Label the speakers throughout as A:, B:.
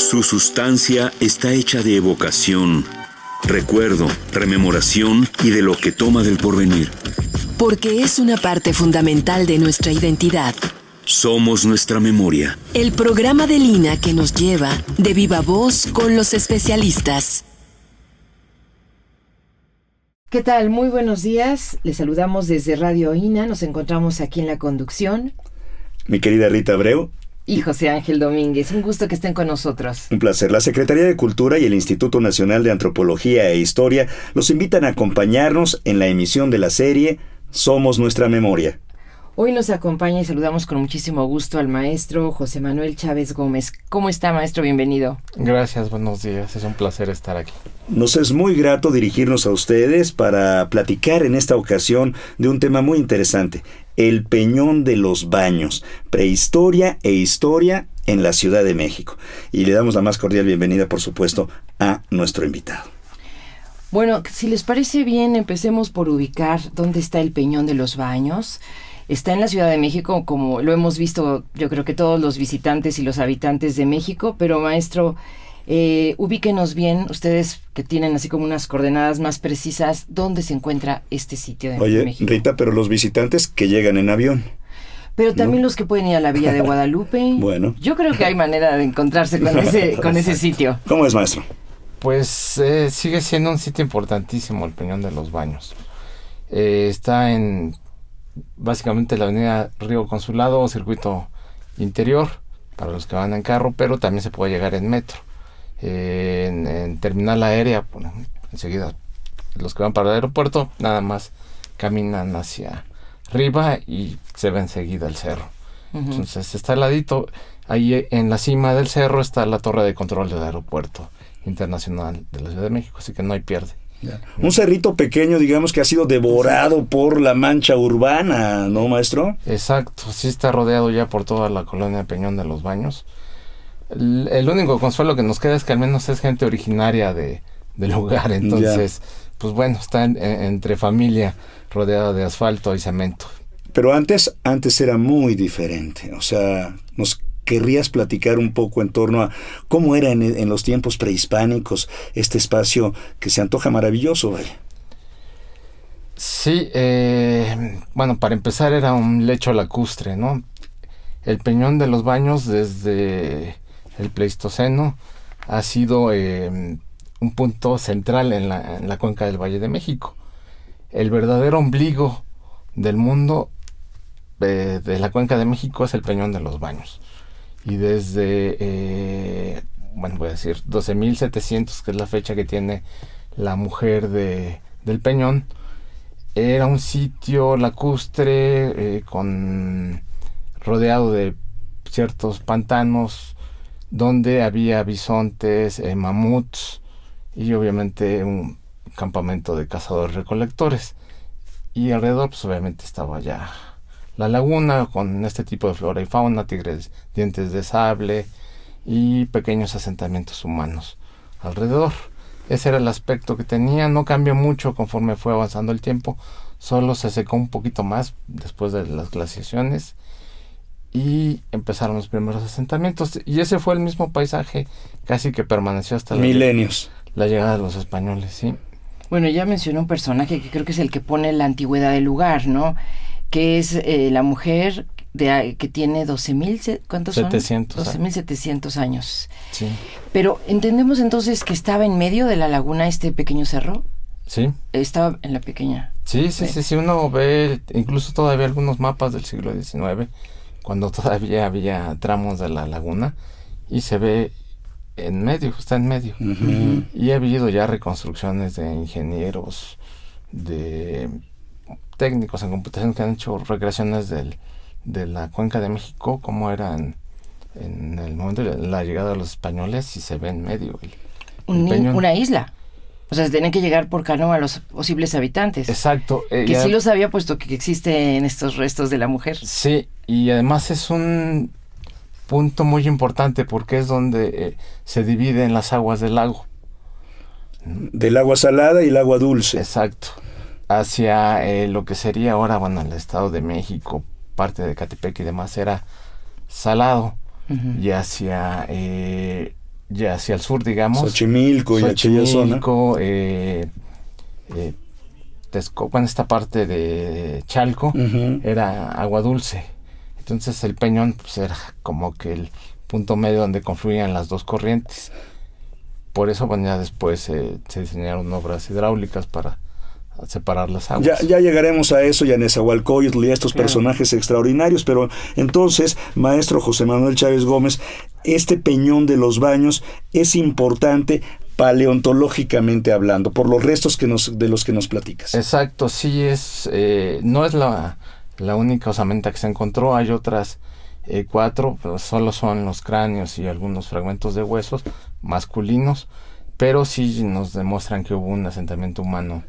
A: Su sustancia está hecha de evocación, recuerdo, rememoración y de lo que toma del porvenir.
B: Porque es una parte fundamental de nuestra identidad.
A: Somos nuestra memoria.
B: El programa de Lina que nos lleva de viva voz con los especialistas.
C: ¿Qué tal? Muy buenos días. Les saludamos desde Radio INA. Nos encontramos aquí en la conducción.
D: Mi querida Rita Abreu.
C: Y José Ángel Domínguez. Un gusto que estén con nosotros.
D: Un placer. La Secretaría de Cultura y el Instituto Nacional de Antropología e Historia los invitan a acompañarnos en la emisión de la serie Somos Nuestra Memoria.
C: Hoy nos acompaña y saludamos con muchísimo gusto al maestro José Manuel Chávez Gómez. ¿Cómo está, maestro? Bienvenido.
E: Gracias, buenos días. Es un placer estar aquí.
D: Nos es muy grato dirigirnos a ustedes para platicar en esta ocasión de un tema muy interesante, el Peñón de los Baños, prehistoria e historia en la Ciudad de México. Y le damos la más cordial bienvenida, por supuesto, a nuestro invitado.
C: Bueno, si les parece bien, empecemos por ubicar dónde está el Peñón de los Baños. Está en la Ciudad de México, como lo hemos visto, yo creo que todos los visitantes y los habitantes de México, pero maestro, ubíquenos bien, ustedes que tienen así como unas coordenadas más precisas, ¿dónde se encuentra este sitio de México? Oye,
D: Rita, pero los visitantes que llegan en avión.
C: Pero también los que pueden ir a la Villa de Guadalupe.
D: Bueno.
C: Yo creo que hay manera de encontrarse con ese sitio.
D: ¿Cómo es, maestro?
E: Pues sigue siendo un sitio importantísimo el Peñón de los Baños. Está en básicamente la avenida Río Consulado o circuito interior para los que van en carro, pero también se puede llegar en metro. En terminal aérea, bueno, enseguida los que van para el aeropuerto nada más caminan hacia arriba y se ve enseguida el cerro. Uh-huh. Entonces está al ladito, ahí en la cima del cerro está la torre de control del aeropuerto internacional de la Ciudad de México, así que no hay pierde.
D: Un cerrito pequeño, digamos, que ha sido devorado por la mancha urbana, ¿no, maestro?
E: Exacto, sí está rodeado ya por toda la colonia Peñón de los Baños. El único consuelo que nos queda es que al menos es gente originaria del lugar, entonces, pues bueno, está entre familia rodeada de asfalto y cemento.
D: Pero antes era muy diferente, o sea, nos ¿querrías platicar un poco en torno a cómo era en los tiempos prehispánicos este espacio que se antoja maravilloso, vaya?
E: Sí, bueno, para empezar era un lecho lacustre, ¿no? El Peñón de los Baños desde el Pleistoceno ha sido un punto central en la cuenca del Valle de México. El verdadero ombligo del mundo de la cuenca de México es el Peñón de los Baños. Y desde, bueno, voy a decir 12.700, que es la fecha que tiene la mujer del Peñón, era un sitio lacustre rodeado de ciertos pantanos donde había bisontes, mamuts y obviamente un campamento de cazadores recolectores. Y alrededor pues obviamente estaba ya la laguna con este tipo de flora y fauna, tigres, dientes de sable y pequeños asentamientos humanos alrededor. Ese era el aspecto que tenía, no cambió mucho conforme fue avanzando el tiempo, solo se secó un poquito más después de las glaciaciones y empezaron los primeros asentamientos, y ese fue el mismo paisaje casi que permaneció hasta
D: milenios.
E: La llegada de los españoles, sí.
C: Bueno, ya mencionó un personaje que creo que es el que pone la antigüedad del lugar, ¿no? Que es la mujer que tiene 12.000, ¿cuántos
E: 700
C: son? 12.700 años.
E: Sí.
C: Pero entendemos entonces que estaba en medio de la laguna este pequeño cerro.
E: Sí.
C: Estaba en la pequeña.
E: Sí, uno ve incluso todavía algunos mapas del siglo XIX, cuando todavía había tramos de la laguna, y se ve en medio, está en medio. Uh-huh. Y ha habido ya reconstrucciones de ingenieros, de técnicos en computación que han hecho recreaciones de la cuenca de México, como era en el momento de la llegada de los españoles, y se ve en medio
C: una isla. O sea, se tienen que llegar por canoa a los posibles habitantes.
E: Exacto.
C: Que sí lo sabía, puesto que existen estos restos de la mujer.
E: Sí, y además es un punto muy importante porque es donde se dividen las aguas del lago.
D: Del agua salada y el agua dulce.
E: Exacto. Hacia lo que sería ahora, bueno, el Estado de México, parte de Catepec y demás, era salado. Uh-huh. Y hacia ya hacia el sur, digamos.
D: Xochimilco y aquella zona.
E: Texcoco, esta parte de Chalco, era agua dulce. Entonces el Peñón pues, era como que el punto medio donde confluían las dos corrientes. Por eso, bueno, ya después se diseñaron obras hidráulicas para separar las aguas.
D: Ya llegaremos a eso y a Nezahualcóyotl y a estos personajes extraordinarios, pero entonces, maestro José Manuel Chávez Gómez, este Peñón de los Baños es importante paleontológicamente hablando, por los restos de los que nos platicas.
E: Exacto, sí es, no es la única osamenta que se encontró, hay otras 4, pero solo son los cráneos y algunos fragmentos de huesos masculinos, pero sí nos demuestran que hubo un asentamiento humano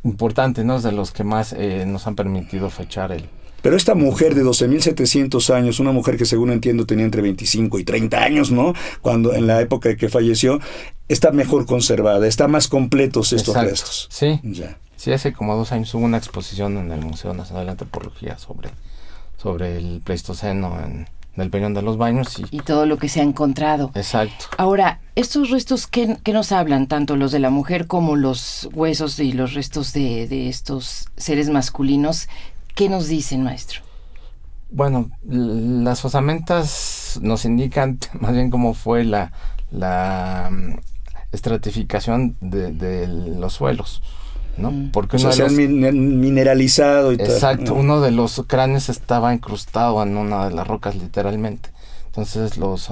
E: importante, ¿no? Es de los que más nos han permitido fechar el...
D: Pero esta mujer de 12.700 años, una mujer que según entiendo tenía entre 25 y 30 años, ¿no? Cuando en la época en que falleció, está mejor conservada, está más completos estos restos.
E: Sí,
D: ya.
E: Sí, hace como 2 años hubo una exposición en el Museo Nacional de Antropología sobre el Pleistoceno en el Peñón de los Baños.
C: Y todo lo que se ha encontrado.
E: Exacto.
C: Ahora, estos restos, ¿qué nos hablan? Tanto los de la mujer como los huesos y los restos de estos seres masculinos. ¿Qué nos dicen, maestro?
E: Bueno, las osamentas nos indican más bien cómo fue la estratificación de los suelos, ¿no? Porque
D: se han mineralizado y tal.
E: Exacto, uno de los cráneos estaba incrustado en una de las rocas literalmente. Entonces los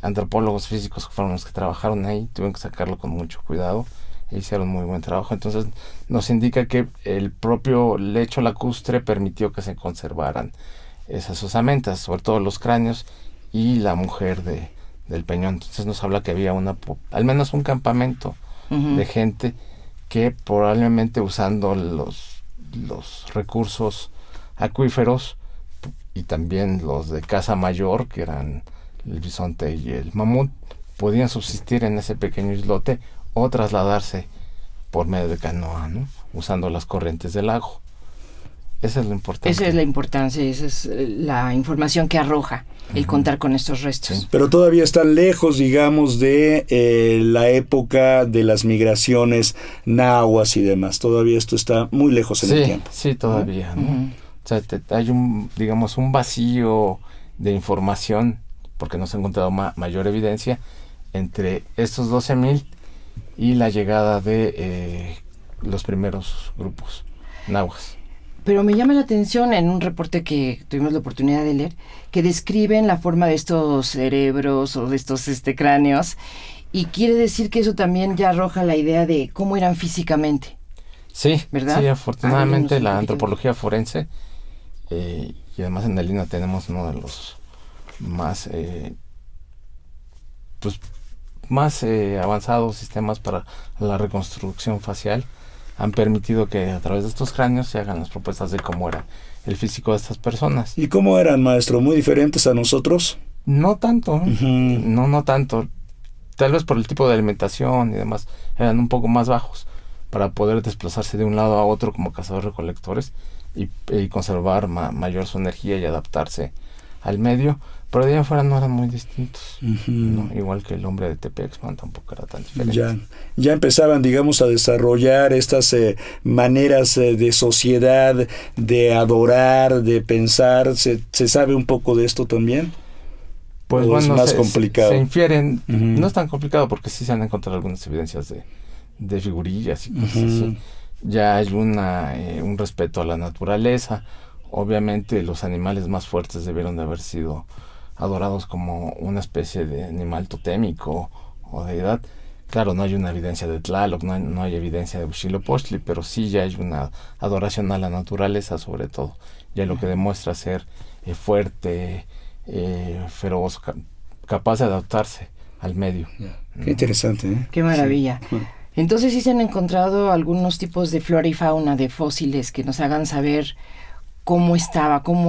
E: antropólogos físicos que fueron los que trabajaron ahí tuvieron que sacarlo con mucho cuidado e hicieron muy buen trabajo. Entonces nos indica que el propio lecho lacustre permitió que se conservaran esas osamentas, sobre todo los cráneos y la mujer del Peñón. Entonces nos habla que había al menos un campamento de gente que probablemente usando los recursos acuíferos y también los de caza mayor, que eran el bisonte y el mamut, podían subsistir en ese pequeño islote o trasladarse por medio de canoa, ¿no? Usando las corrientes del lago. Esa es lo importante.
C: Esa es la importancia, esa es la información que arroja el contar con estos restos.
E: Sí.
D: Pero todavía están lejos, digamos, de la época de las migraciones nahuas y demás. Todavía esto está muy lejos en el tiempo.
E: Sí, todavía, ¿no? O sea, hay un vacío de información, porque no se ha encontrado mayor evidencia entre estos 12,000 y la llegada de los primeros grupos nahuas.
C: Pero me llama la atención en un reporte que tuvimos la oportunidad de leer, que describen la forma de estos cerebros o de estos cráneos, y quiere decir que eso también ya arroja la idea de cómo eran físicamente.
E: Sí,
C: ¿verdad?
E: Sí, afortunadamente la antropología forense, y además en el INA tenemos uno de los más avanzados sistemas para la reconstrucción facial, han permitido que a través de estos cráneos se hagan las propuestas de cómo era el físico de estas personas.
D: ¿Y cómo eran, maestro? ¿Muy diferentes a nosotros?
E: No tanto, no tanto. Tal vez por el tipo de alimentación y demás, eran un poco más bajos para poder desplazarse de un lado a otro como cazadores-recolectores y conservar mayor su energía y adaptarse al medio. Pero de allá afuera no eran muy distintos, ¿no? Igual que el hombre de Tepexpan tampoco era tan diferente.
D: Ya empezaban, digamos, a desarrollar estas maneras de sociedad, de adorar, de pensar. ¿Se sabe un poco de esto también?
E: Pues
D: ¿O
E: bueno,
D: es más complicado?
E: Se infieren, no es tan complicado porque sí se han encontrado algunas evidencias de figurillas y cosas así. Ya hay un respeto a la naturaleza. Obviamente los animales más fuertes debieron de haber sido adorados como una especie de animal totémico o deidad. Claro, no hay una evidencia de Tlaloc, no hay evidencia de Huitzilopochtli, pero sí ya hay una adoración a la naturaleza sobre todo. Ya lo que demuestra ser fuerte, feroz, capaz de adaptarse al medio.
D: Qué interesante, ¿eh?
C: Qué maravilla. Sí. Entonces sí se han encontrado algunos tipos de flora y fauna, de fósiles que nos hagan saber cómo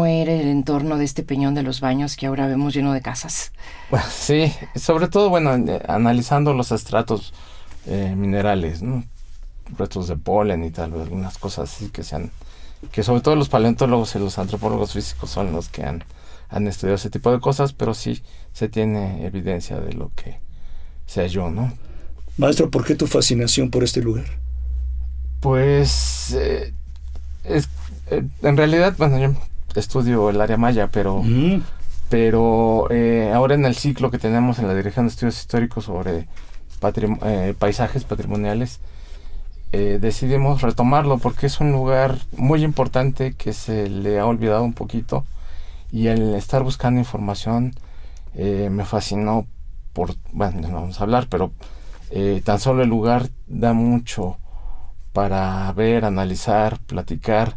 C: era el entorno de este Peñón de los Baños que ahora vemos lleno de casas.
E: Bueno, sí, sobre todo, analizando los estratos minerales, ¿no? Restos de polen y tal, algunas cosas así que sobre todo los paleontólogos y los antropólogos físicos son los que han han estudiado ese tipo de cosas, pero sí se tiene evidencia de lo que se halló, ¿no?
D: Maestro, ¿por qué tu fascinación por este lugar?
E: Pues en realidad, bueno, yo estudio el área maya, pero ahora en el ciclo que tenemos en la Dirección de Estudios Históricos sobre paisajes patrimoniales, decidimos retomarlo porque es un lugar muy importante que se le ha olvidado un poquito, y al estar buscando información me fascinó bueno, no vamos a hablar, pero tan solo el lugar da mucho para ver, analizar, platicar.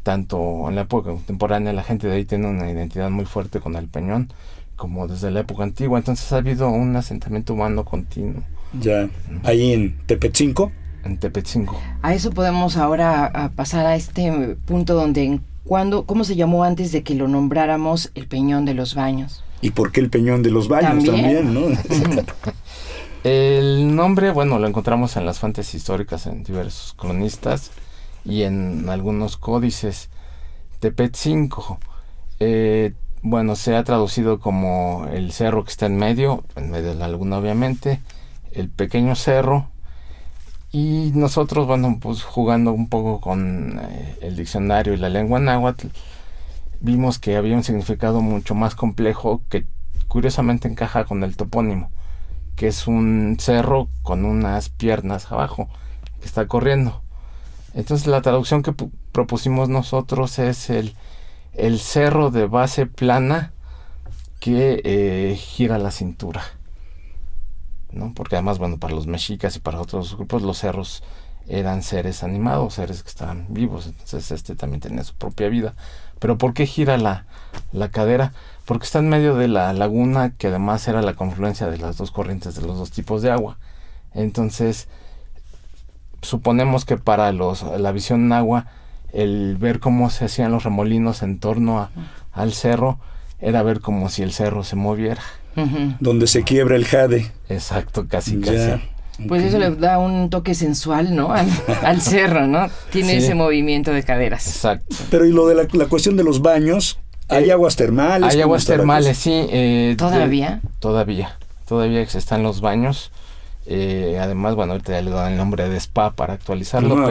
E: Tanto en la época contemporánea la gente de ahí tiene una identidad muy fuerte con el Peñón, como desde la época antigua. Entonces ha habido un asentamiento humano continuo.
D: Ya, ahí en Tepetzinco.
E: En Tepetzinco.
C: A eso podemos ahora pasar a este punto donde ¿cómo se llamó antes de que lo nombráramos el Peñón de los Baños?
D: ¿Y por qué el Peñón de los Baños también, no?
E: El nombre, bueno, lo encontramos en las fuentes históricas, en diversos cronistas y en algunos códices. Tepetzinco, bueno, se ha traducido como el cerro que está en medio de la laguna, obviamente, el pequeño cerro. Y nosotros, bueno, pues jugando un poco con el diccionario y la lengua náhuatl, vimos que había un significado mucho más complejo que curiosamente encaja con el topónimo, que es un cerro con unas piernas abajo que está corriendo. Entonces la traducción que propusimos nosotros es el cerro de base plana que gira la cintura, ¿no? Porque además, bueno, para los mexicas y para otros grupos los cerros eran seres animados, seres que estaban vivos, entonces también tenía su propia vida. Pero ¿por qué gira la cadera? Porque está en medio de la laguna, que además era la confluencia de las dos corrientes de los dos tipos de agua. Entonces suponemos que para la visión náhuatl, el ver cómo se hacían los remolinos en torno al cerro era ver como si el cerro se moviera.
D: Donde se quiebra el jade.
E: Exacto, casi.
C: Pues eso le da un toque sensual, ¿no? Al cerro, ¿no? Tiene ese movimiento de caderas.
E: Exacto.
D: Pero y lo de la cuestión de los baños, ¿hay aguas termales?
E: Hay aguas termales, sí.
C: ¿Todavía?
E: Todavía están los baños. Además, bueno, ahorita ya le dan el nombre de spa para actualizarlo,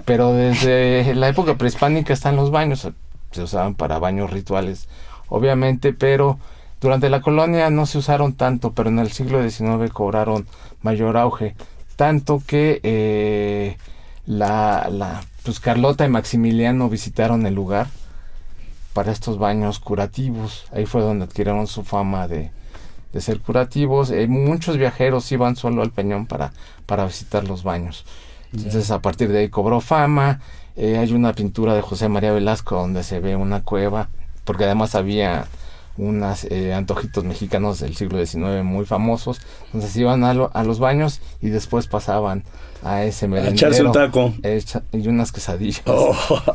E: pero desde la época prehispánica están los baños. Se usaban para baños rituales, obviamente, pero durante la colonia no se usaron tanto, pero en el siglo XIX cobraron mayor auge, tanto que pues Carlota y Maximiliano visitaron el lugar para estos baños curativos. Ahí fue donde adquirieron su fama de ser curativos. Muchos viajeros iban solo al Peñón para visitar los baños. Entonces a partir de ahí cobró fama. Hay una pintura de José María Velasco donde se ve una cueva, porque además había unos antojitos mexicanos del siglo XIX muy famosos. Entonces iban a los baños y después pasaban a ese merendero,
D: echarse un taco
E: y unas quesadillas.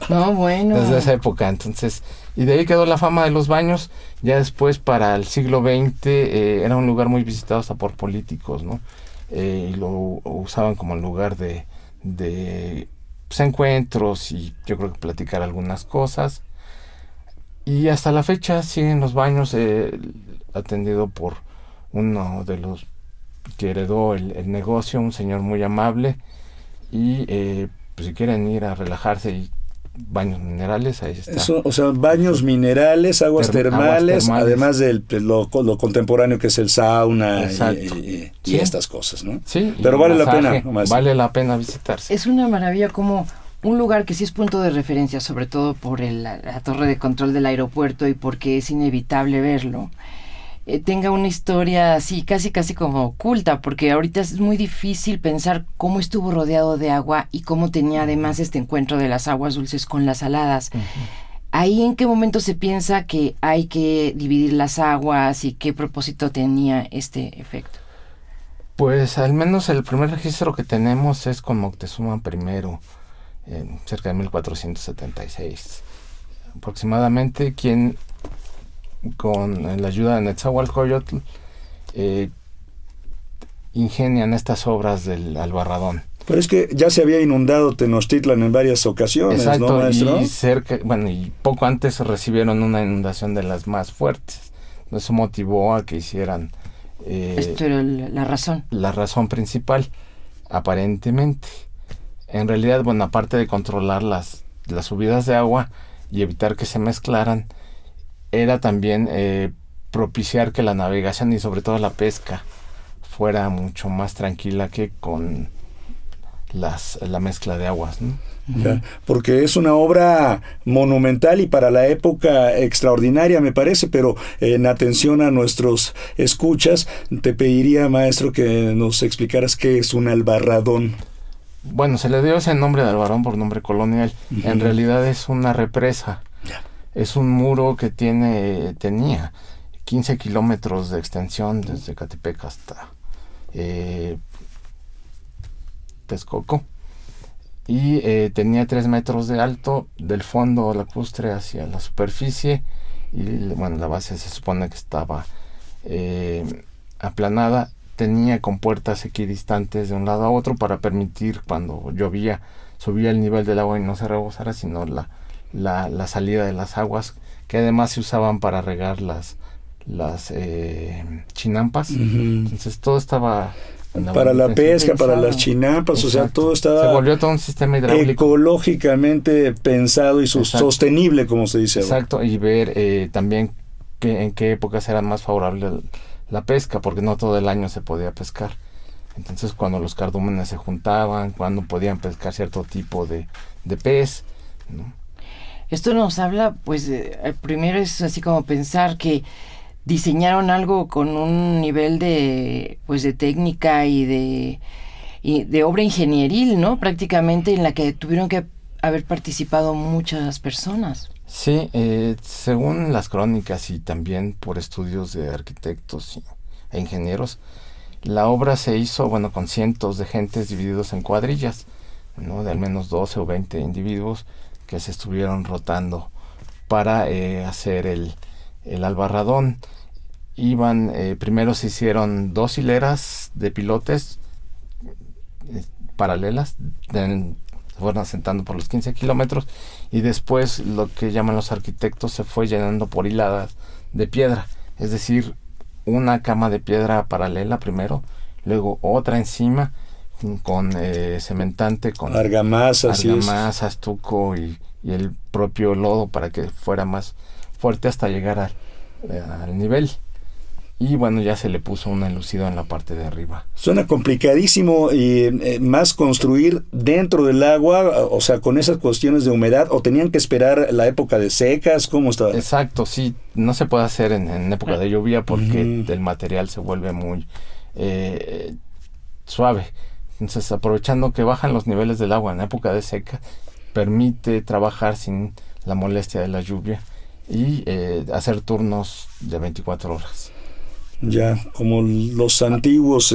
C: No, bueno.
E: Desde esa época, entonces, y de ahí quedó la fama de los baños. Ya después, para el siglo XX, era un lugar muy visitado hasta por políticos, ¿no? Y lo usaban como lugar de pues, encuentros, y yo creo que platicar algunas cosas. Y hasta la fecha siguen los baños, atendido por uno de los que heredó el negocio, un señor muy amable. Y pues si quieren ir a relajarse, y baños minerales, ahí está.
D: Eso, o sea, baños minerales, aguas termales, además de lo contemporáneo que es el sauna y estas cosas, ¿no?
E: Sí.
D: Pero vale la pena.
E: Vale la pena visitarse.
C: Es una maravilla como un lugar que sí es punto de referencia, sobre todo por la torre de control del aeropuerto y porque es inevitable verlo, tenga una historia así casi como oculta, porque ahorita es muy difícil pensar cómo estuvo rodeado de agua y cómo tenía además este encuentro de las aguas dulces con las saladas. ¿Ahí en qué momento se piensa que hay que dividir las aguas y qué propósito tenía este efecto?
E: Pues al menos el primer registro que tenemos es con Moctezuma I, cerca de 1476 aproximadamente, quien con la ayuda de Netzahualcóyotl ingenian estas obras del Albarradón.
D: Pero es que ya se había inundado Tenochtitlan en varias ocasiones,
E: exacto,
D: ¿no, maestro?
E: Y cerca, bueno, y poco antes recibieron una inundación de las más fuertes. Eso motivó a que hicieran
C: Esto era la razón.
E: la razón principal, aparentemente. En realidad, bueno, aparte de controlar las subidas de agua y evitar que se mezclaran, era también propiciar que la navegación y sobre todo la pesca fuera mucho más tranquila que con la mezcla de aguas, ¿no?
D: Ya, porque es una obra monumental y para la época extraordinaria, me parece, pero en atención a nuestros escuchas, te pediría, maestro, que nos explicaras qué es un albarradón.
E: Bueno, se le dio ese nombre de albarrón por nombre colonial.
D: Uh-huh.
E: En realidad es una represa.
D: Ya.
E: Es un muro que tenía 15 kilómetros de extensión desde Catepec hasta Texcoco. Y tenía 3 metros de alto del fondo lacustre hacia la superficie. Y bueno, la base se supone que estaba aplanada. Tenía compuertas equidistantes de un lado a otro para permitir, cuando llovía, subía el nivel del agua y no se rebosara, sino la salida de las aguas, que además se usaban para regar las chinampas.
D: Uh-huh.
E: Entonces todo estaba
D: para la pesca,
C: pensado.
D: para las chinampas,
E: Exacto.
D: O sea, todo estaba
E: se volvió todo un sistema hidráulico
D: ecológicamente pensado y sostenible, como se dice ahora.
E: exacto, y ver también en qué épocas era más favorable la pesca, porque no todo el año se podía pescar. Entonces, cuando los cardúmenes se juntaban, cuando podían pescar cierto tipo de pez, ¿no?
C: Esto nos habla, pues, primero es así como pensar que diseñaron algo con un nivel de técnica y de obra ingenieril, ¿no? Prácticamente en la que tuvieron que haber participado muchas personas.
E: Sí, según las crónicas y también por estudios de arquitectos e ingenieros, la obra se hizo, bueno, con cientos de gentes divididos en cuadrillas, ¿no? De al menos 12 o 20 individuos que se estuvieron rotando para hacer el albarradón. Primero se hicieron 2 hileras de pilotes paralelas, se fueron asentando por los 15 kilómetros, y después lo que llaman los arquitectos se fue llenando por hiladas de piedra, es decir, una cama de piedra paralela primero, luego otra encima con cementante, con
D: argamasa,
E: estuco y el propio lodo para que fuera más fuerte hasta llegar al nivel. Y bueno, ya se le puso un enlucido en la parte de arriba.
D: Suena complicadísimo y más construir dentro del agua, o sea, con esas cuestiones de humedad, o tenían que esperar la época de secas, ¿cómo estaba?
E: Exacto, sí, no se puede hacer en época de lluvia porque el material se vuelve muy suave. Entonces, aprovechando que bajan los niveles del agua en época de seca, permite trabajar sin la molestia de la lluvia y hacer turnos de 24 horas.
D: Ya, como los antiguos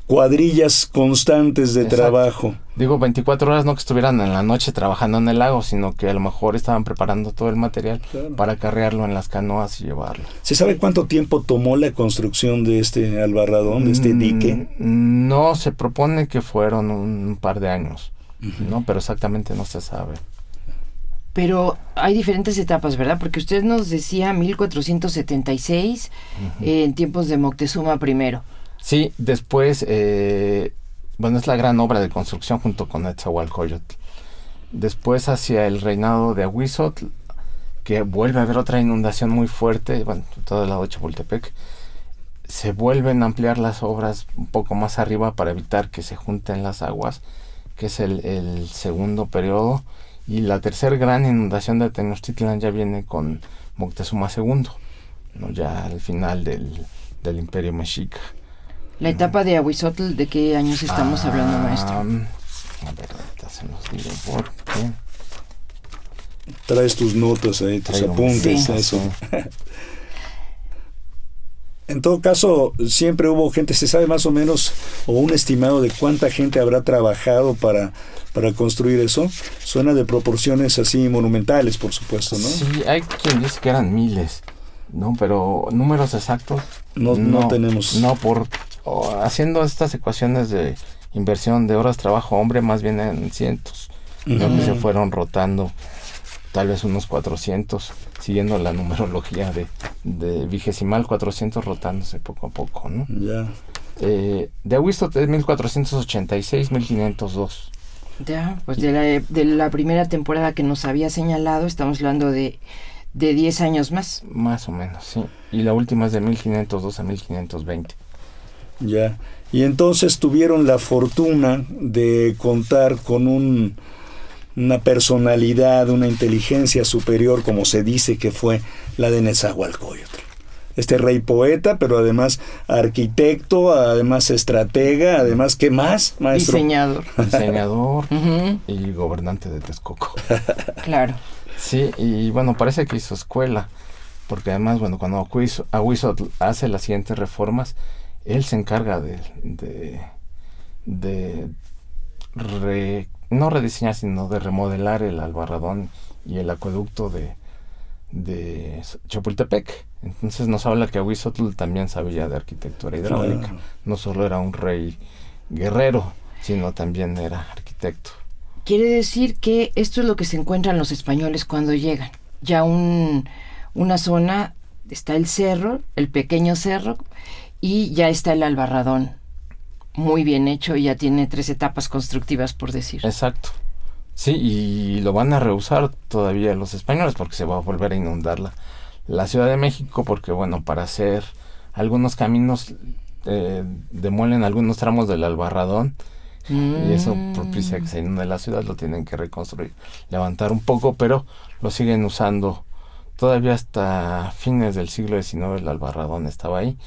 D: cuadrillas constantes de trabajo.
E: Digo, 24 horas no que estuvieran en la noche trabajando en el lago, sino que a lo mejor estaban preparando todo el material para carrearlo en las canoas y llevarlo.
D: ¿Se sabe cuánto tiempo tomó la construcción de este albarradón, de este dique?
E: No, se propone que fueron un par de años, ¿no? Pero exactamente no se sabe.
C: Pero hay diferentes etapas, ¿verdad? Porque usted nos decía 1476, en tiempos de Moctezuma I.
E: Sí, después, bueno, es la gran obra de construcción junto con Netzahualcóyotl. Después, hacia el reinado de Ahuizotl, que vuelve a haber otra inundación muy fuerte, bueno, todo el lado de Chapultepec, se vuelven a ampliar las obras un poco más arriba para evitar que se junten las aguas, que es el segundo periodo. Y la tercera gran inundación de Tenochtitlan ya viene con Moctezuma II, ¿no? Ya al final del Imperio Mexica.
C: La etapa de Ahuizotl, ¿de qué años estamos hablando, maestro?
E: A ver, ahorita se los digo porque...
D: Traes tus notas ahí, tus apuntes,
C: sí.
D: Eso. En todo caso, siempre hubo gente, ¿se sabe más o menos o un estimado de cuánta gente habrá trabajado para construir eso? Suena de proporciones así monumentales, por supuesto, ¿no?
E: Sí, hay quien dice que eran miles, ¿no? Pero números exactos
D: no tenemos.
E: No, haciendo estas ecuaciones de inversión de horas trabajo hombre, más bien en cientos, ¿no? Que se fueron rotando tal vez unos 400, siguiendo la numerología de vigesimal, 400 rotándose poco a poco, ¿no?
D: Ya.
E: De Ahuizotl es 1486, 1502.
C: Ya, pues de la primera temporada que nos había señalado, estamos hablando de 10 años más.
E: Más o menos, sí. Y la última es de 1502 a 1520.
D: Ya. Y entonces tuvieron la fortuna de contar con una personalidad, una inteligencia superior, como se dice que fue la de Nezahualcóyotl. Este rey poeta, pero además arquitecto, además estratega, además, ¿qué más, maestro?
E: Diseñador y gobernante de Texcoco.
C: Claro.
E: Sí, y bueno, parece que hizo escuela, porque además, bueno, cuando Ahuizotl hace las siguientes reformas, él se encarga no rediseñar, sino de remodelar el Albarradón y el acueducto de Chapultepec. Entonces nos habla que Ahuizotl también sabía de arquitectura hidráulica.
D: Claro.
E: No solo era un rey guerrero, sino también era arquitecto.
C: Quiere decir que esto es lo que se encuentran los españoles cuando llegan. Ya una zona, está el cerro, el pequeño cerro, y ya está el Albarradón. Muy bien hecho, y ya tiene 3 etapas constructivas, por decir.
E: Exacto. Sí, y lo van a rehusar todavía los españoles, porque se va a volver a inundar la Ciudad de México, porque bueno, para hacer algunos caminos demuelen algunos tramos del Albarradón, y eso propicia que se inunde la ciudad, lo tienen que reconstruir, levantar un poco, pero lo siguen usando todavía hasta fines del siglo XIX. El Albarradón estaba ahí.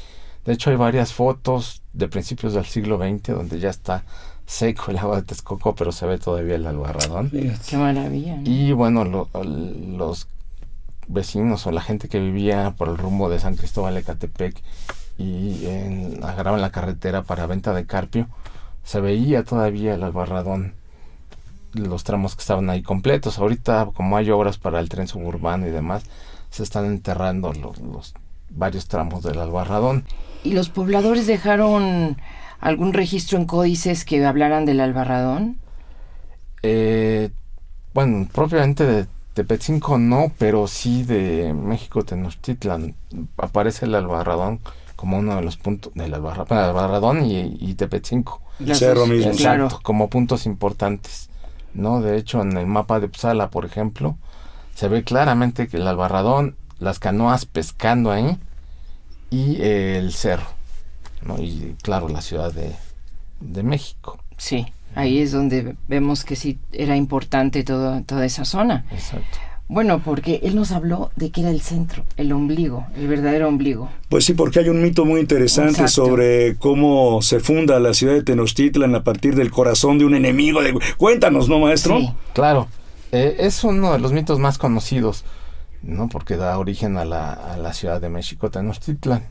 E: De hecho, hay varias fotos de principios del siglo XX donde ya está seco el agua de Texcoco, pero se ve todavía el Albarradón.
C: Qué maravilla, ¿no?
E: Y bueno, los vecinos o la gente que vivía por el rumbo de San Cristóbal de Ecatepec y agarraban la carretera para Venta de Carpio, se veía todavía el Albarradón, los tramos que estaban ahí completos. Ahorita, como hay obras para el tren suburbano y demás, se están enterrando los varios tramos del Albarradón.
C: ¿Y los pobladores dejaron algún registro en códices que hablaran del Albarradón?
E: Bueno, propiamente de Tepetzinco no, pero sí de México Tenochtitlan. Aparece el Albarradón como uno de los puntos del Albarradón y Tepetzinco.
D: El cerro mismo.
E: Exacto,
C: Claro.
E: como puntos importantes, ¿no? De hecho, en el mapa de Uppsala, por ejemplo, se ve claramente que el Albarradón, las canoas pescando ahí y el cerro, ¿no? Y claro, la Ciudad de México.
C: Sí, ahí es donde vemos que sí era importante toda esa zona.
E: Exacto.
C: Bueno, porque él nos habló de que era el centro, el ombligo, el verdadero ombligo.
D: Pues sí, porque hay un mito muy interesante
C: Exacto.
D: sobre cómo se funda la ciudad de Tenochtitlan a partir del corazón de un enemigo. Cuéntanos, ¿no, maestro?
C: Sí.
E: Claro, es uno de los mitos más conocidos, ¿no? Porque da origen a la Ciudad de México Tenochtitlan,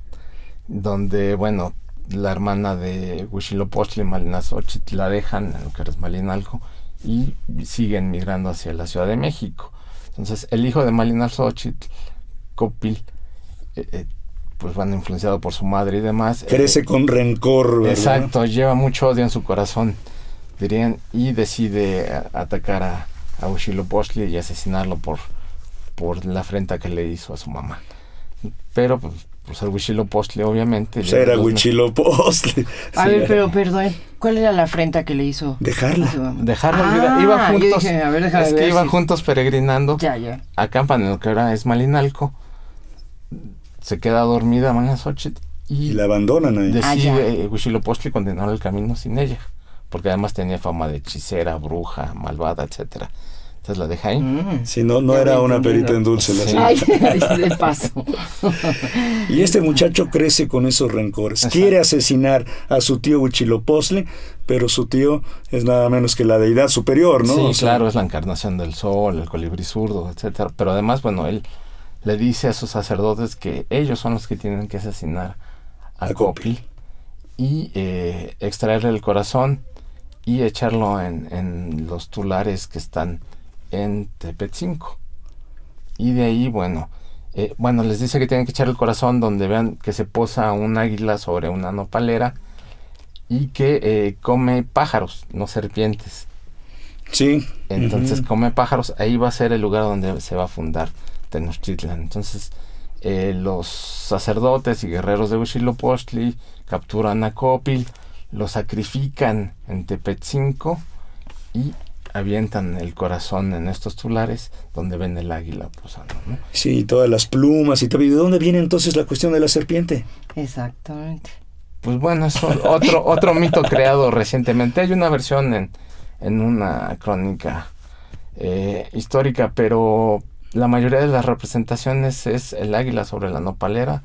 E: donde, bueno, la hermana de Huitzilopochtli, Malinaxóchitl, la dejan en lo que era Malinalco y siguen migrando hacia la Ciudad de México. Entonces, el hijo de Malinaxóchitl, Copil, pues bueno, influenciado por su madre y demás.
D: Crece con rencor, ¿verdad?
E: Exacto, lleva mucho odio en su corazón, dirían, y decide atacar a Huitzilopochtli y asesinarlo por la afrenta que le hizo a su mamá. Pero pues el Huitzilopochtli obviamente...
D: Pues era Huitzilopochtli.
C: A ver, pero perdón, ¿cuál era la afrenta que le hizo?
D: Dejarla.
C: a su mamá?
E: Dejarlo,
C: Ah,
E: iba
C: yo
E: juntos,
C: dije, a ver, déjame
E: es que
C: ver
E: iban
C: si-
E: juntos peregrinando,
C: Ya.
E: acampan en lo que ahora es Malinalco, se queda dormida Malinaxóchitl
D: Y la abandonan ahí.
E: decide Huitzilopochtli continuar el camino sin ella, porque además tenía fama de hechicera, bruja, malvada, etcétera. Entonces la deja ahí.
D: Si no
C: Ya
D: era
C: había
D: una
C: entendido.
D: perita en dulce la
E: Sí.
D: señora.
C: Ay, de paso.
D: Y este muchacho crece con esos rencores.
E: Exacto.
D: Quiere asesinar a su tío Huitzilopochtli, pero su tío es nada menos que la deidad superior, ¿no?
E: Sí,
D: O sea,
E: claro, es la encarnación del sol, el colibrí zurdo, etcétera. Pero además, bueno, él le dice a sus sacerdotes que ellos son los que tienen que asesinar a
D: A
E: Copil y extraerle el corazón y echarlo en los tulares que están en Tepetzinco. Y de ahí, bueno, les dice que tienen que echar el corazón donde vean que se posa un águila sobre una nopalera y que come pájaros, no serpientes.
D: Sí.
E: Entonces come pájaros, ahí va a ser el lugar donde se va a fundar Tenochtitlan. Entonces los sacerdotes y guerreros de Huitzilopochtli capturan a Copil, lo sacrifican en Tepetzinco y avientan el corazón en estos tulares donde ven el águila posando, ¿no?
D: Sí, todas las plumas y todo. ¿Y de dónde viene entonces la cuestión de la serpiente?
C: Exactamente.
E: Pues bueno, es otro mito creado recientemente. Hay una versión en una crónica histórica, pero la mayoría de las representaciones es el águila sobre la nopalera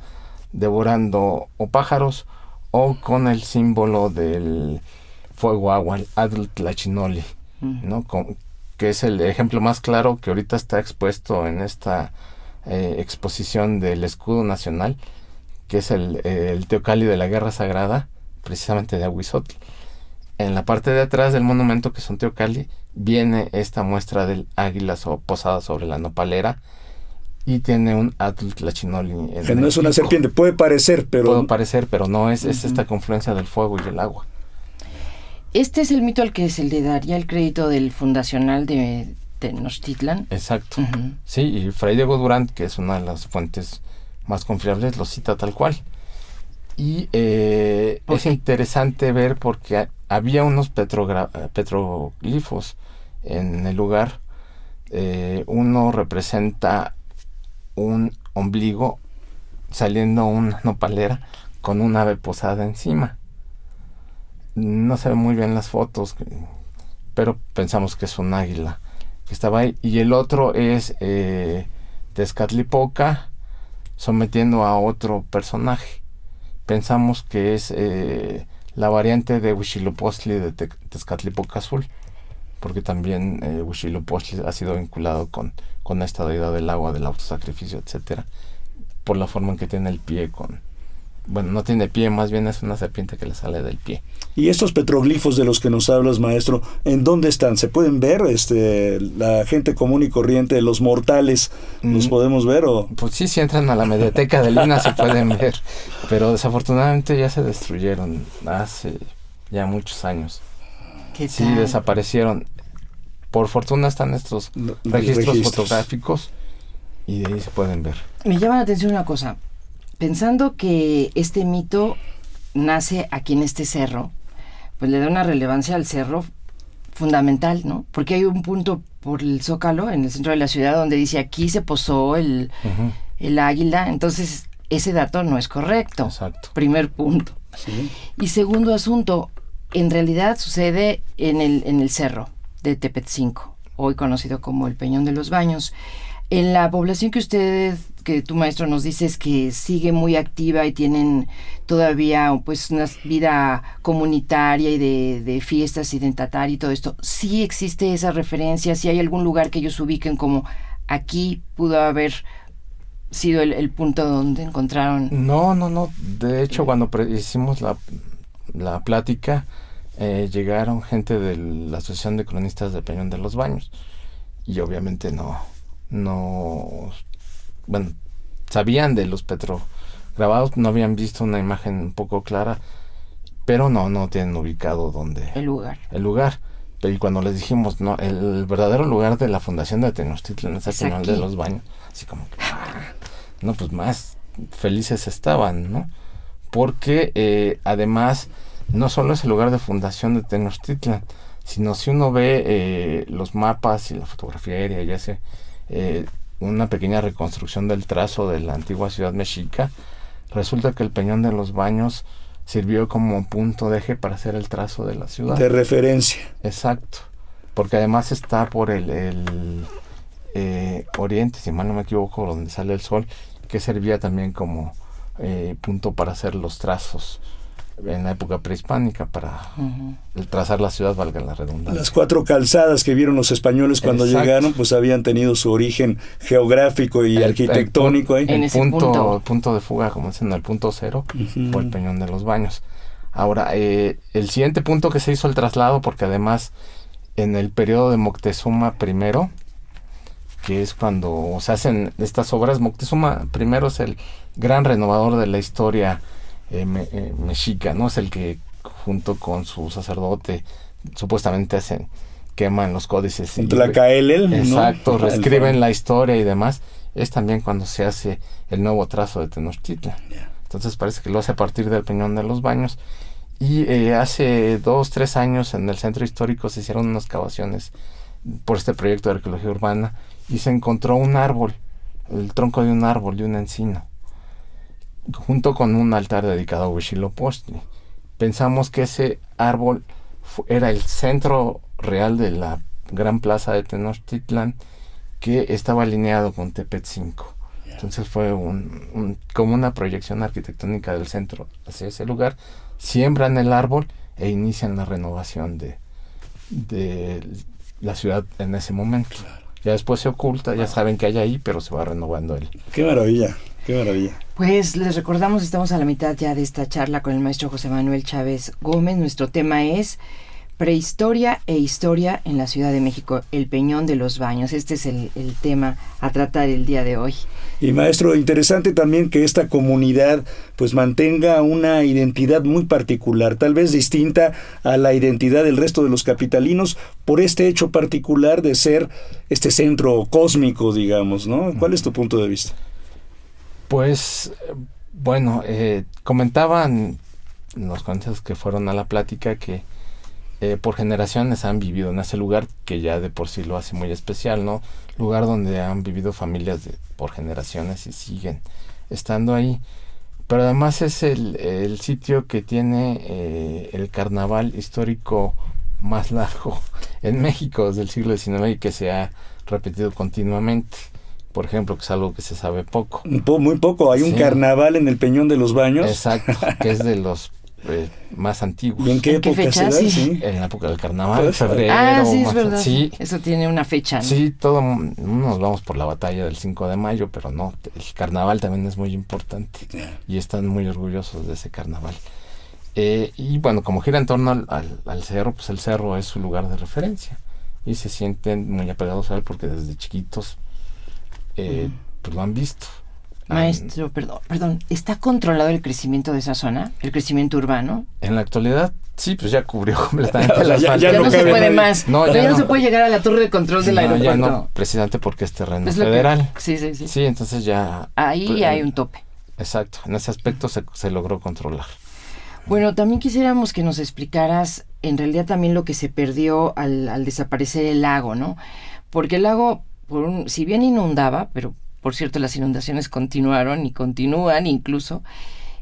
E: devorando o pájaros o con el símbolo del fuego agua, el Atl-Tlachinoli, ¿no? Que es el ejemplo más claro que ahorita está expuesto en esta exposición del escudo nacional, que es el Teocalli de la Guerra Sagrada, precisamente de Ahuizotl. En la parte de atrás del monumento, que es un Teocalli, viene esta muestra del águila posada sobre la nopalera y tiene un Atl-Tlachinoli.
D: Que no es una serpiente, puede parecer, pero
E: no es esta confluencia del fuego y el agua.
C: Este es el mito al que se le daría el crédito del fundacional de Tenochtitlan.
E: Exacto. Sí, y Fray Diego Durán, que es una de las fuentes más confiables, lo cita tal cual. Y es interesante ver porque había unos petroglifos en el lugar. Uno representa un ombligo saliendo una nopalera con un ave posada encima. No se ven muy bien las fotos, pero pensamos que es un águila que estaba ahí. Y el otro es Tezcatlipoca sometiendo a otro personaje. Pensamos que es la variante de Huitzilopochtli de Tezcatlipoca Azul, porque también Huitzilopochtli ha sido vinculado con esta deidad del agua, del autosacrificio, etcétera, por la forma en que tiene el pie bueno, no tiene pie, más bien es una serpiente que le sale del pie.
D: ¿Y estos petroglifos de los que nos hablas, maestro, en dónde están? ¿Se pueden ver? La gente común y corriente, los mortales, ¿los podemos ver?
E: Pues sí, si entran a la mediateca de Lina se pueden ver, pero desafortunadamente ya se destruyeron hace ya muchos años.
C: ¿Qué
E: Sí,
C: tal?
E: desaparecieron. Por fortuna están estos registros fotográficos y de ahí se pueden ver.
C: Me llama la atención una cosa. Pensando que este mito nace aquí en este cerro, pues le da una relevancia al cerro fundamental, ¿no? Porque hay un punto por el Zócalo, en el centro de la ciudad, donde dice aquí se posó el águila. Entonces, ese dato no es correcto.
E: Exacto.
C: Primer punto.
D: Sí.
C: Y segundo asunto, en realidad sucede en el cerro de Tepetzinco, hoy conocido como el Peñón de los Baños. En la población que tu maestro nos dices que sigue muy activa y tienen todavía pues una vida comunitaria y de fiestas y de tatar y todo esto, ¿sí existe esa referencia? ¿Sí hay algún lugar que ellos ubiquen como aquí pudo haber sido el punto donde encontraron?
E: No. De hecho, cuando hicimos la plática, llegaron gente de la Asociación de Cronistas de Peñón de los Baños y obviamente bueno, sabían de los petrograbados, no habían visto una imagen un poco clara, pero no tienen ubicado dónde
C: El lugar.
E: Y cuando les dijimos, no, el verdadero lugar de la fundación de Tenochtitlan es el Peñón de los Baños, así como que, no, pues más felices estaban, ¿no? Porque además no solo es el lugar de fundación de Tenochtitlan, sino si uno ve los mapas y la fotografía aérea y hace una pequeña reconstrucción del trazo de la antigua ciudad mexica, resulta que el Peñón de los Baños sirvió como punto de eje para hacer el trazo de la ciudad.
D: De referencia.
E: Exacto, porque además está por el oriente, si mal no me equivoco, donde sale el sol, que servía también como punto para hacer los trazos en la época prehispánica para trazar la ciudad, valga la redundancia.
D: Las 4 calzadas que vieron los españoes cuando
E: Exacto.
D: llegaron, pues habían tenido su origen geográfico y arquitectónico ahí.
C: En ese punto
E: de fuga, como dicen, el punto cero, fue el Peñón de los Baños. Ahora, el siguiente punto que se hizo el traslado, porque además en el periodo de Moctezuma I, que es cuando se hacen estas obras, Moctezuma I es el gran renovador de la historia mexica, ¿no? Es el que junto con su sacerdote, supuestamente queman los códices.
D: Tlacaelel, ¿no?
E: Exacto, reescriben la historia y demás. Es también cuando se hace el nuevo trazo de Tenochtitlan.
D: Yeah.
E: Entonces parece que lo hace a partir del Peñón de los Baños. Y hace 2-3 años en el centro histórico se hicieron unas excavaciones por este proyecto de arqueología urbana y se encontró un árbol, el tronco de un árbol, de un encino, junto con un altar dedicado a Huitzilopochtli. Pensamos que ese árbol era el centro real de la gran plaza de Tenochtitlan, que estaba alineado con Tepetzinco. Entonces fue como una proyección arquitectónica del centro hacia ese lugar. Siembran el árbol e inician la renovación de la ciudad en ese momento. Claro. Ya después se oculta, ya saben que hay ahí, pero se va renovando él.
D: ¡Qué maravilla! ¡Qué maravilla!
C: Pues les recordamos, estamos a la mitad ya de esta charla con el maestro José Manuel Chávez Gómez. Nuestro tema es Prehistoria e Historia en la Ciudad de México, el Peñón de los Baños. Este es el tema a tratar el día de hoy.
D: Y maestro, interesante también que esta comunidad pues mantenga una identidad muy particular, tal vez distinta a la identidad del resto de los capitalinos, por este hecho particular de ser este centro cósmico, digamos, ¿no? ¿Cuál es tu punto de vista?
E: Pues, bueno, comentaban los cuantos que fueron a la plática que por generaciones han vivido en ese lugar, que ya de por sí lo hace muy especial, ¿no? Lugar donde han vivido familias por generaciones y siguen estando ahí. Pero además es el sitio que tiene el carnaval histórico más largo en México desde el siglo XIX y que se ha repetido continuamente. Por ejemplo, que es algo que se sabe poco.
D: Muy poco. Hay un carnaval en el Peñón de los Baños.
E: Exacto, que es de los más antiguos.
D: ¿Y en qué época se da?
C: Sí.
E: En la época del carnaval, febrero.
C: Sí, es verdad.
E: Sí.
C: Eso tiene una fecha, ¿no?
E: Sí, nos vamos por la batalla del 5 de mayo, pero no, el carnaval también es muy importante. Yeah. Y están muy orgullosos de ese carnaval. Y bueno, como gira en torno al cerro, pues el cerro es su lugar de referencia. Y se sienten muy apegados a él porque desde chiquitos pues lo han visto.
C: Maestro, perdón, ¿está controlado el crecimiento de esa zona? ¿El crecimiento urbano?
E: En la actualidad, sí, pues ya cubrió completamente
C: las
E: faltas.
C: Ya no se puede más. No se puede llegar a la torre de control del aeropuerto.
E: Ya no, precisamente porque es terreno federal.
C: Sí.
E: Sí, entonces ya...
C: Ahí hay un tope.
E: Exacto, en ese aspecto se logró controlar.
C: Bueno, también quisiéramos que nos explicaras, en realidad también lo que se perdió al desaparecer el lago, ¿no? Porque el lago, si bien inundaba, pero... Por cierto, las inundaciones continuaron y continúan incluso.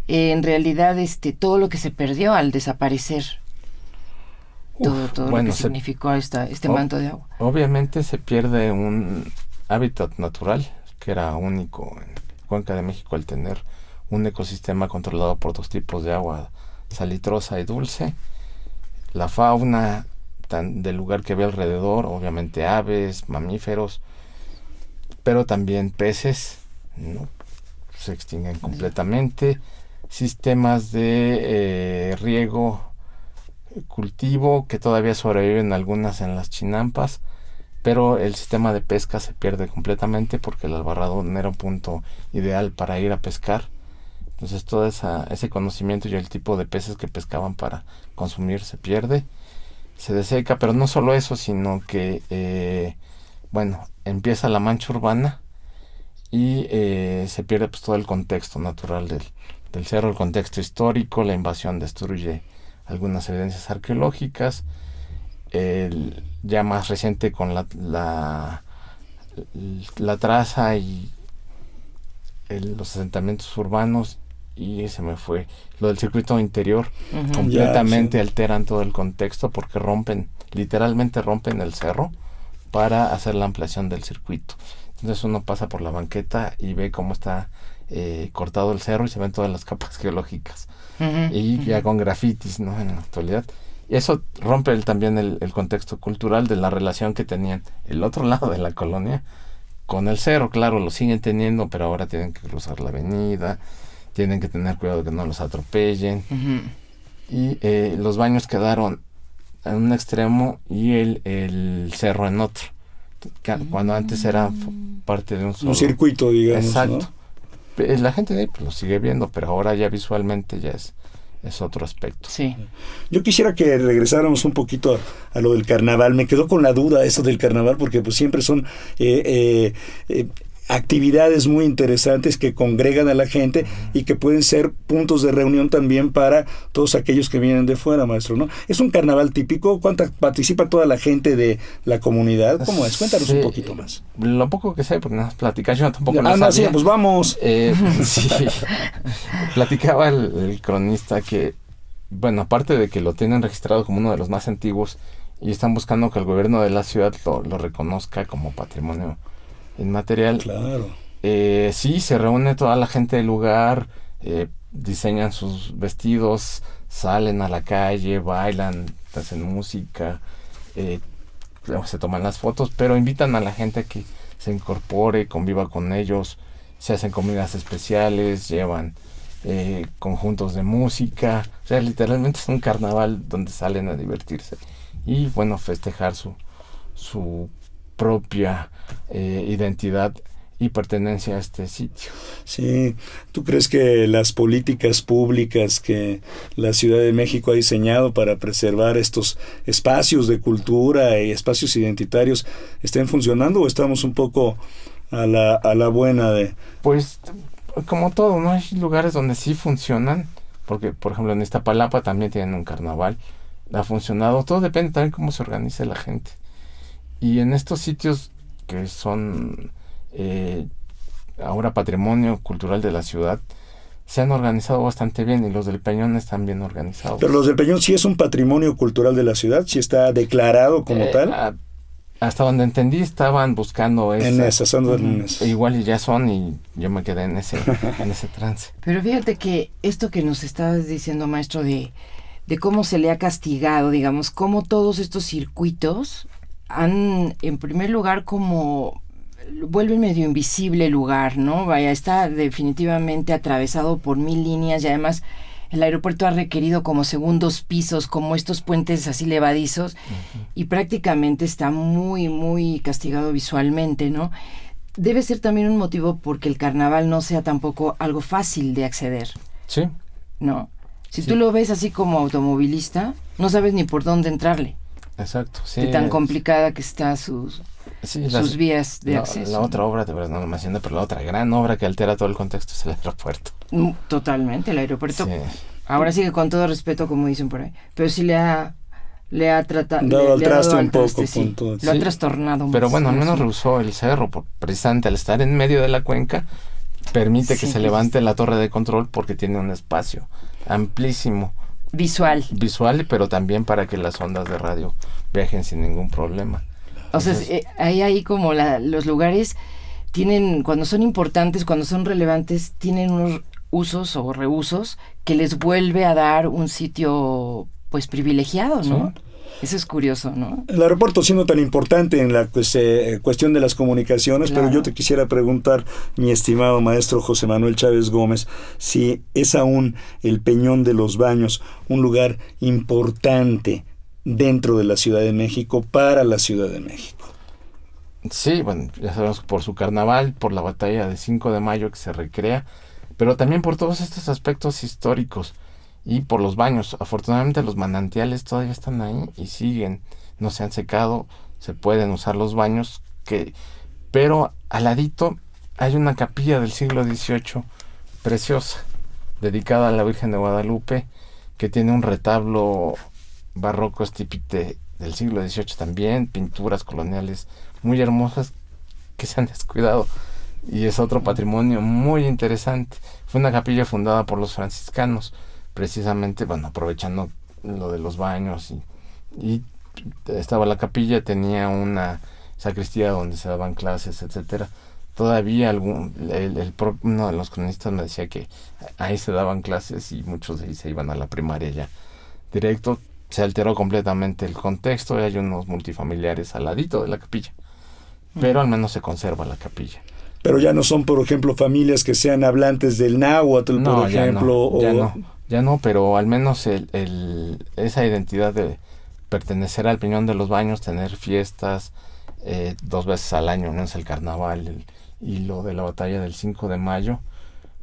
C: En realidad, todo lo que se perdió al desaparecer, todo lo que significó este manto de agua.
E: Obviamente se pierde un hábitat natural que era único en Cuenca de México al tener un ecosistema controlado por 2 tipos de agua, salitrosa y dulce. La fauna del lugar que había alrededor, obviamente aves, mamíferos, pero también peces, ¿no? Se extinguen completamente. Sistemas de riego, cultivo, que todavía sobreviven algunas en las chinampas, pero el sistema de pesca se pierde completamente porque el Albarrado no era un punto ideal para ir a pescar. Entonces todo ese conocimiento y el tipo de peces que pescaban para consumir se pierde, se deseca, pero no solo eso, sino que empieza la mancha urbana y se pierde pues todo el contexto natural del cerro, el contexto histórico. La invasión destruye algunas evidencias arqueológicas, ya más reciente con la traza y los asentamientos urbanos, y se me fue lo del circuito interior. Completamente alteran todo el contexto porque literalmente rompen el cerro para hacer la ampliación del circuito. Entonces uno pasa por la banqueta y ve cómo está cortado el cerro y se ven todas las capas geológicas. Y ya con grafitis, ¿no? En la actualidad. Y eso rompe también el contexto cultural de la relación que tenían el otro lado de la colonia con el cerro. Claro, lo siguen teniendo, pero ahora tienen que cruzar la avenida, tienen que tener cuidado de que no los atropellen. Y los baños quedaron en un extremo y el cerro en otro, cuando antes era parte de un
D: circuito, digamos.
E: Exacto,
D: ¿no?
E: La gente de ahí pues lo sigue viendo, pero ahora ya visualmente ya es es otro aspecto.
C: Sí.
D: Yo quisiera que regresáramos un poquito a lo del carnaval. Me quedó con la duda eso del carnaval, porque pues siempre son actividades muy interesantes que congregan a la gente y que pueden ser puntos de reunión también para todos aquellos que vienen de fuera, maestro, ¿no? ¿Es un carnaval típico? ¿Cuánta participa toda la gente de la comunidad? ¿Cómo es? Cuéntanos un poquito más.
E: Lo poco que sé, porque nada más platicar, yo tampoco lo
D: no,
E: sabía.
D: sí, pues vamos.
E: Sí, platicaba el cronista que, bueno, aparte de que lo tienen registrado como uno de los más antiguos y están buscando que el gobierno de la ciudad lo reconozca como patrimonio inmaterial.
D: Claro.
E: Sí, se reúne toda la gente del lugar, diseñan sus vestidos, salen a la calle, bailan, hacen música, se toman las fotos, pero invitan a la gente a que se incorpore, conviva con ellos, se hacen comidas especiales, llevan conjuntos de música, o sea, literalmente es un carnaval donde salen a divertirse y, bueno, festejar su propia identidad y pertenencia a este sitio.
D: Sí, ¿tú crees que las políticas públicas que la Ciudad de México ha diseñado para preservar estos espacios de cultura y espacios identitarios estén funcionando o estamos un poco a la buena de...?
E: Pues, como todo, ¿no? Hay lugares donde sí funcionan, porque, por ejemplo, en Iztapalapa también tienen un carnaval, ha funcionado, todo depende también cómo se organice la gente. Y en estos sitios que son ahora patrimonio cultural de la ciudad, se han organizado bastante bien y los del Peñón están bien organizados.
D: Pero los del Peñón sí es un patrimonio cultural de la ciudad, sí está declarado como tal.
E: Hasta donde entendí estaban buscando igual y ya son, y yo me quedé en ese trance.
C: Pero fíjate que esto que nos estabas diciendo, maestro, de cómo se le ha castigado, digamos, cómo todos estos circuitos han, en primer lugar, como vuelven medio invisible el lugar, ¿no? Vaya, está definitivamente atravesado por 1000 líneas y además el aeropuerto ha requerido como segundos pisos, como estos puentes así levadizos, y prácticamente está muy, muy castigado visualmente, ¿no? Debe ser también un motivo porque el carnaval no sea tampoco algo fácil de acceder.
E: Sí.
C: ¿No? Si tú lo ves así como automovilista, no sabes ni por dónde entrarle.
E: Exacto, sí.
C: De tan complicada que está sus vías de acceso.
E: La otra obra, de verdad no lo mencioné, pero la otra gran obra que altera todo el contexto es el aeropuerto.
C: Totalmente, el aeropuerto.
E: Sí.
C: Ahora sí que con todo respeto, como dicen por ahí, pero sí le ha tratado...
D: Dado al traste un poco.
C: Sí. Lo ha trastornado.
E: Pero bueno, al menos rehusó el cerro, precisamente al estar en medio de la cuenca, permite que se levante la torre de control porque tiene un espacio amplísimo. Visual, pero también para que las ondas de radio viajen sin ningún problema.
C: Entonces, ahí como los lugares tienen, cuando son importantes, cuando son relevantes, tienen unos usos o reusos que les vuelve a dar un sitio pues privilegiado, ¿no? Sí. Eso es curioso, ¿no?
D: El aeropuerto siendo tan importante en la cuestión de las comunicaciones, claro. Pero yo te quisiera preguntar, mi estimado maestro José Manuel Chávez Gómez, si es aún el Peñón de los Baños un lugar importante dentro de la Ciudad de México, para la Ciudad de México.
E: Sí, bueno, ya sabemos por su carnaval, por la batalla de 5 de mayo que se recrea, pero también por todos estos aspectos históricos. Y por los baños. Afortunadamente los manantiales todavía están ahí y siguen, no se han secado, se pueden usar los baños, pero al ladito hay una capilla del siglo XVIII preciosa, dedicada a la Virgen de Guadalupe, que tiene un retablo barroco estípite del siglo XVIII también, pinturas coloniales muy hermosas que se han descuidado, y es otro patrimonio muy interesante. Fue una capilla fundada por los franciscanos, precisamente, bueno, aprovechando lo de los baños, y estaba la capilla, tenía una sacristía donde se daban clases, etcétera. Todavía uno de los cronistas me decía que ahí se daban clases y muchos de ahí se iban a la primaria ya directo. Se alteró completamente el contexto y hay unos multifamiliares al ladito de la capilla, pero al menos se conserva la capilla. Pero
D: ya no son, por ejemplo, familias que sean hablantes del náhuatl, no, por ejemplo.
E: Ya no, pero al menos esa identidad de pertenecer al Peñón de los Baños, tener fiestas 2 veces al año, no es el carnaval y lo de la batalla del 5 de mayo,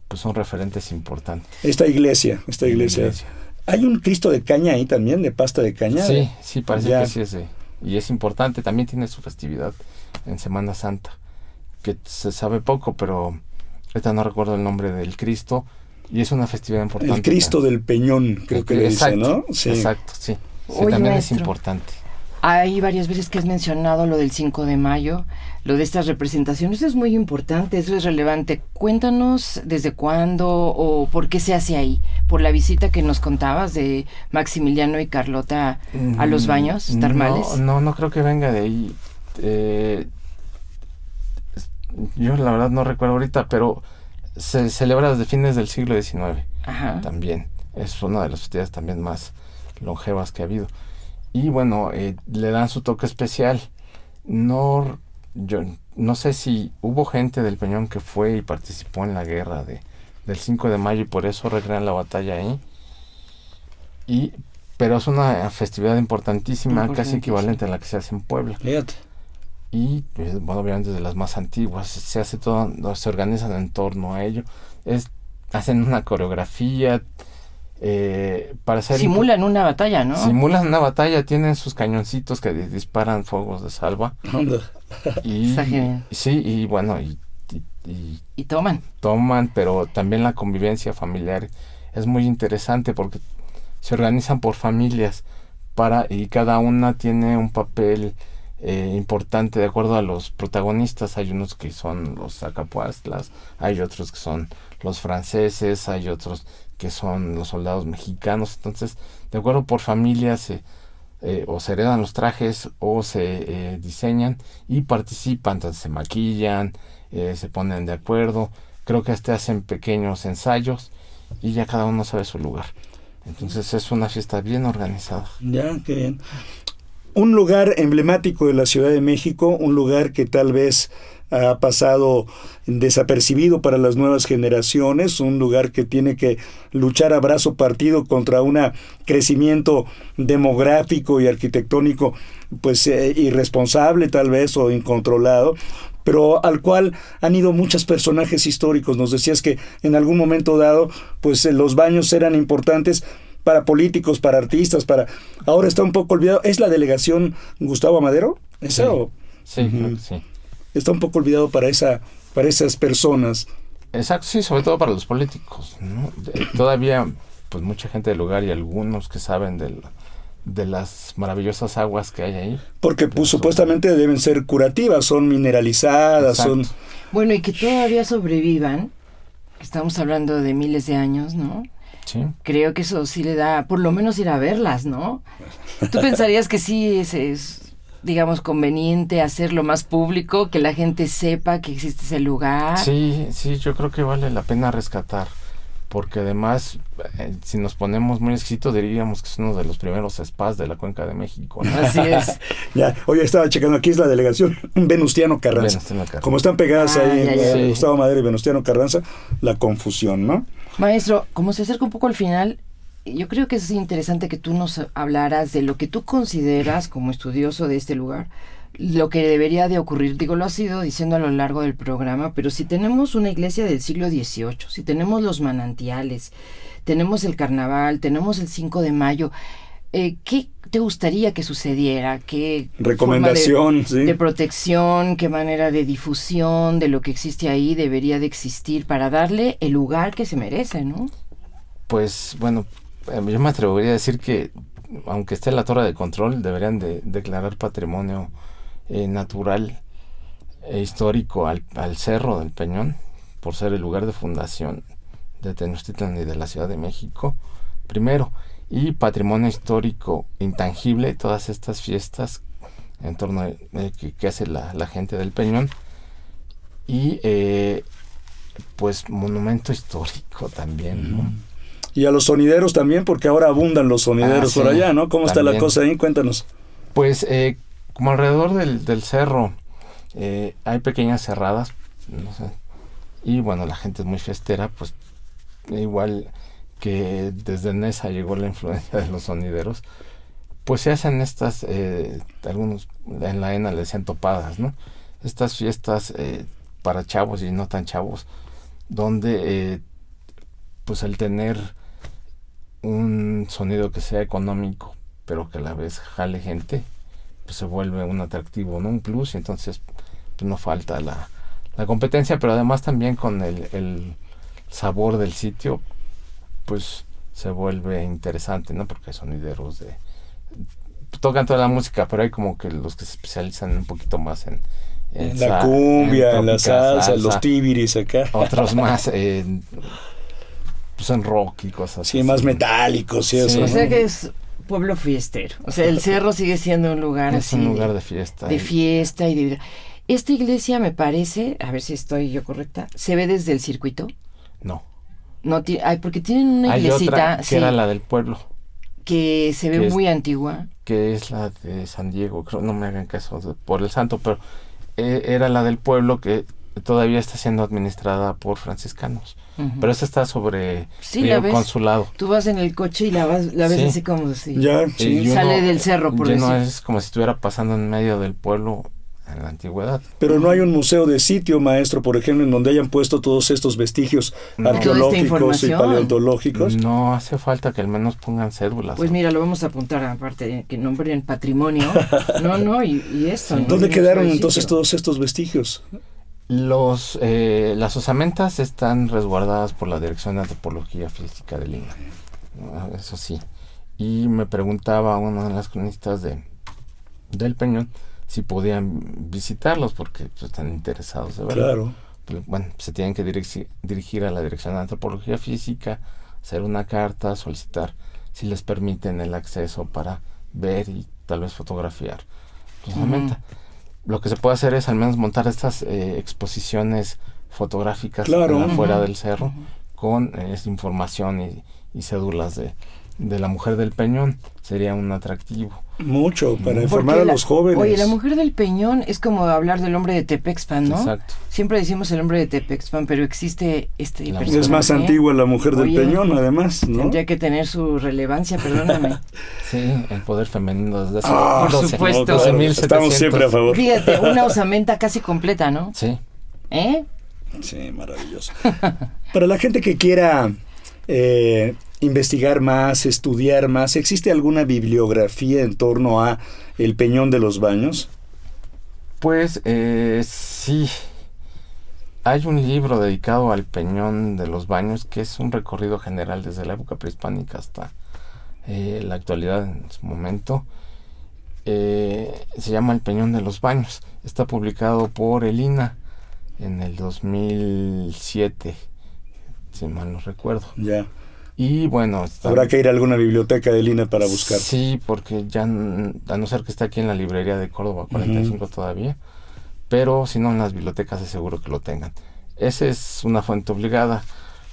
E: pues son referentes importantes.
D: Esta iglesia ¿Hay un Cristo de caña ahí también, de pasta de caña?
E: Sí, parece que sí es. Y es importante, también tiene su festividad en Semana Santa, que se sabe poco, pero ahorita no recuerdo el nombre del Cristo, y es una festividad importante.
D: El Cristo del Peñón, creo que le dice, ¿no?
E: Sí. Exacto, sí.
C: Oye,
E: también
C: maestro,
E: es importante.
C: Hay varias veces que has mencionado lo del 5 de mayo, lo de estas representaciones. Eso es muy importante, eso es relevante. Cuéntanos desde cuándo o por qué se hace ahí. ¿Por la visita que nos contabas de Maximiliano y Carlota a los baños termales?
E: No creo que venga de ahí. Yo la verdad no recuerdo ahorita, pero se celebra desde fines del siglo XIX.
C: Ajá.
E: También. Es una de las festividades también más longevas que ha habido. Y bueno, le dan su toque especial. Yo no sé si hubo gente del Peñón que fue y participó en la guerra del 5 de mayo y por eso recrean la batalla ahí. Pero es una festividad importantísima, casi equivalente a la que se hace en Puebla.
D: Fíjate.
E: Y bueno, obviamente de las más antiguas. Se hace todo, se organizan en torno a ello. Hacen una coreografía. Para hacer
C: simulan una batalla, ¿no?
E: Simulan una batalla, tienen sus cañoncitos que disparan fuegos de salva. Y sí, y bueno,
C: y toman,
E: pero también la convivencia familiar es muy interesante porque se organizan por familias y cada una tiene un papel importante de acuerdo a los protagonistas. Hay unos que son los acapuastlas, hay otros que son los franceses, hay otros que son los soldados mexicanos. Entonces, de acuerdo por familias, o se heredan los trajes o se diseñan y participan. Entonces se maquillan, se ponen de acuerdo. Creo que hasta hacen pequeños ensayos y ya cada uno sabe su lugar. Entonces es una fiesta bien organizada.
D: Ya, qué bien. Un lugar emblemático de la Ciudad de México, un lugar que tal vez ha pasado desapercibido para las nuevas generaciones, un lugar que tiene que luchar a brazo partido contra un crecimiento demográfico y arquitectónico pues irresponsable tal vez o incontrolado, pero al cual han ido muchos personajes históricos. Nos decías que en algún momento dado pues los baños eran importantes para políticos, para artistas, ahora está un poco olvidado. ¿Es la delegación Gustavo Madero?
E: Sí, creo que sí.
D: Está un poco olvidado para esas personas.
E: Exacto, sí, sobre todo para los políticos, ¿no? Todavía, pues mucha gente del lugar y algunos que saben de las maravillosas aguas que hay ahí.
D: Porque pues supuestamente deben ser curativas, son mineralizadas,
E: exacto.
C: Bueno, y que todavía sobrevivan, estamos hablando de miles de años, ¿no?
E: Sí.
C: Creo que eso sí le da, por lo menos ir a verlas, ¿no? ¿Tú pensarías que sí es digamos, conveniente hacerlo más público, que la gente sepa que existe ese lugar?
E: Sí, yo creo que vale la pena rescatar, porque además, si nos ponemos muy exquisitos, diríamos que es uno de los primeros spas de la Cuenca de México, ¿no?
C: Así es.
D: Ya, oye, estaba checando, aquí es la delegación Venustiano Carranza. Como están pegadas ahí, Gustavo Madero y Venustiano Carranza, la confusión, ¿no?
C: Maestro, como se acerca un poco al final, yo creo que es interesante que tú nos hablaras de lo que tú consideras como estudioso de este lugar, lo que debería de ocurrir. Digo, lo has ido diciendo a lo largo del programa, pero si tenemos una iglesia del siglo XVIII, si tenemos los manantiales, tenemos el carnaval, tenemos el 5 de mayo, ¿qué te gustaría que sucediera? ¿Qué
D: recomendación
C: de protección, qué manera de difusión de lo que existe ahí debería de existir para darle el lugar que se merece, ¿no?
E: Pues bueno, yo me atrevería a decir que aunque esté en la torre de control, deberían de declarar patrimonio natural e histórico al Cerro del Peñón, por ser el lugar de fundación de Tenochtitlan y de la Ciudad de México, primero, y patrimonio histórico intangible, todas estas fiestas en torno a que hace la gente del Peñón, y pues monumento histórico también, ¿no?
D: Y a los sonideros también, porque ahora abundan los sonideros por allá, ¿no? ¿Cómo también está la cosa ahí? Cuéntanos.
E: Pues como alrededor del cerro hay pequeñas cerradas, no sé, y bueno, la gente es muy fiestera, pues igual que desde Nesa llegó la influencia de los sonideros, pues se hacen estas, algunos en la ENA le decían topadas, ¿no? Estas fiestas para chavos y no tan chavos, donde pues el tener un sonido que sea económico, pero que a la vez jale gente, pues se vuelve un atractivo, ¿no? Un plus, y entonces pues no falta la competencia, pero además también con el sabor del sitio, pues se vuelve interesante, ¿no? Porque hay sonideros tocan toda la música, pero hay como que los que se especializan un poquito más en
D: la cumbia, en la salsa,
E: salsa,
D: los tibiris acá.
E: otros más pues en rock y cosas
D: Sí,
E: así.
D: más metálicos y
E: Sí.
D: eso.
C: O sea
D: ¿no?
C: que es pueblo fiestero. O sea, el cerro sigue siendo un lugar
E: Es
C: así.
E: un lugar de fiesta.
C: De fiesta y de vida. Esta iglesia me parece, a ver si estoy yo correcta, se ve desde el circuito.
E: No.
C: No porque tienen una
E: Hay
C: iglesita
E: otra que
C: sí,
E: era la del pueblo,
C: que se ve
E: que es-
C: muy antigua.
E: que es la de San Diego, creo, no me hagan caso por el santo, pero era la del pueblo que todavía está siendo administrada por franciscanos.
C: Ujú.
E: Pero esa está sobre
C: Sí, la
E: el
C: ves.
E: consulado.
C: Tú vas en el coche y la ves
E: Sí.
C: así como si
D: Ya,
E: Y
D: sí.
C: sale del cerro, por
E: no
C: decir.
E: es como si estuviera pasando en medio del pueblo en la antigüedad.
D: Pero no hay un museo de sitio, maestro, por ejemplo, en donde hayan puesto todos estos vestigios
E: No.
D: arqueológicos y
C: información.
D: paleontológicos.
E: No hace falta que al menos pongan cédulas.
C: Pues mira, lo vamos a apuntar aparte de que nombre en patrimonio. y esto. ¿no?
D: ¿Dónde
C: Y
D: quedaron
C: nuestro
D: entonces
C: sitio.
D: todos estos vestigios?
E: Las osamentas están resguardadas por la Dirección de Antropología Física de Lima. Eso sí. Y me preguntaba una de las cronistas del Peñón si podían visitarlos porque pues, están interesados de verlo.
D: Claro.
E: Pero, bueno, se tienen que dirigir a la Dirección de Antropología Física, hacer una carta, solicitar si les permiten el acceso para ver y tal vez fotografiar la osamenta. Lo que se puede hacer es al menos montar estas exposiciones fotográficas
D: Claro.
E: afuera del cerro con información y cédulas de la mujer del Peñón. Sería un atractivo.
D: Mucho, para informar
C: Porque
D: a los jóvenes.
C: Oye, la mujer del Peñón es como hablar del hombre de Tepexpan, ¿no?
E: Exacto.
C: Siempre decimos el hombre de Tepexpan, pero existe este
E: La
C: personaje.
D: Es más antigua la mujer del
C: Oye,
D: Peñón, además, ¿no?
C: Tendría que tener su relevancia, perdóname.
E: Sí, el poder femenino desde hace
C: Por
E: 12,
C: supuesto.
D: Claro,
E: 12.700.
D: estamos siempre a favor.
C: Fíjate, una osamenta casi completa, ¿no?
E: Sí.
C: ¿Eh?
D: Sí, maravilloso. Para la gente que quiera investigar más, estudiar más, ¿existe alguna bibliografía en torno a el Peñón de los Baños?
E: Pues sí. Hay un libro dedicado al Peñón de los Baños que es un recorrido general desde la época prehispánica hasta la actualidad en su momento. Se llama El Peñón de los Baños. Está publicado por el INAH en el 2007, si mal no recuerdo.
D: Ya.
E: Y bueno,
D: Habrá que ir a alguna biblioteca de Lina para buscar.
E: Sí, porque ya, a no ser que esté aquí en la librería de Córdoba 45 todavía, pero si no en las bibliotecas es seguro que lo tengan. Esa es una fuente obligada.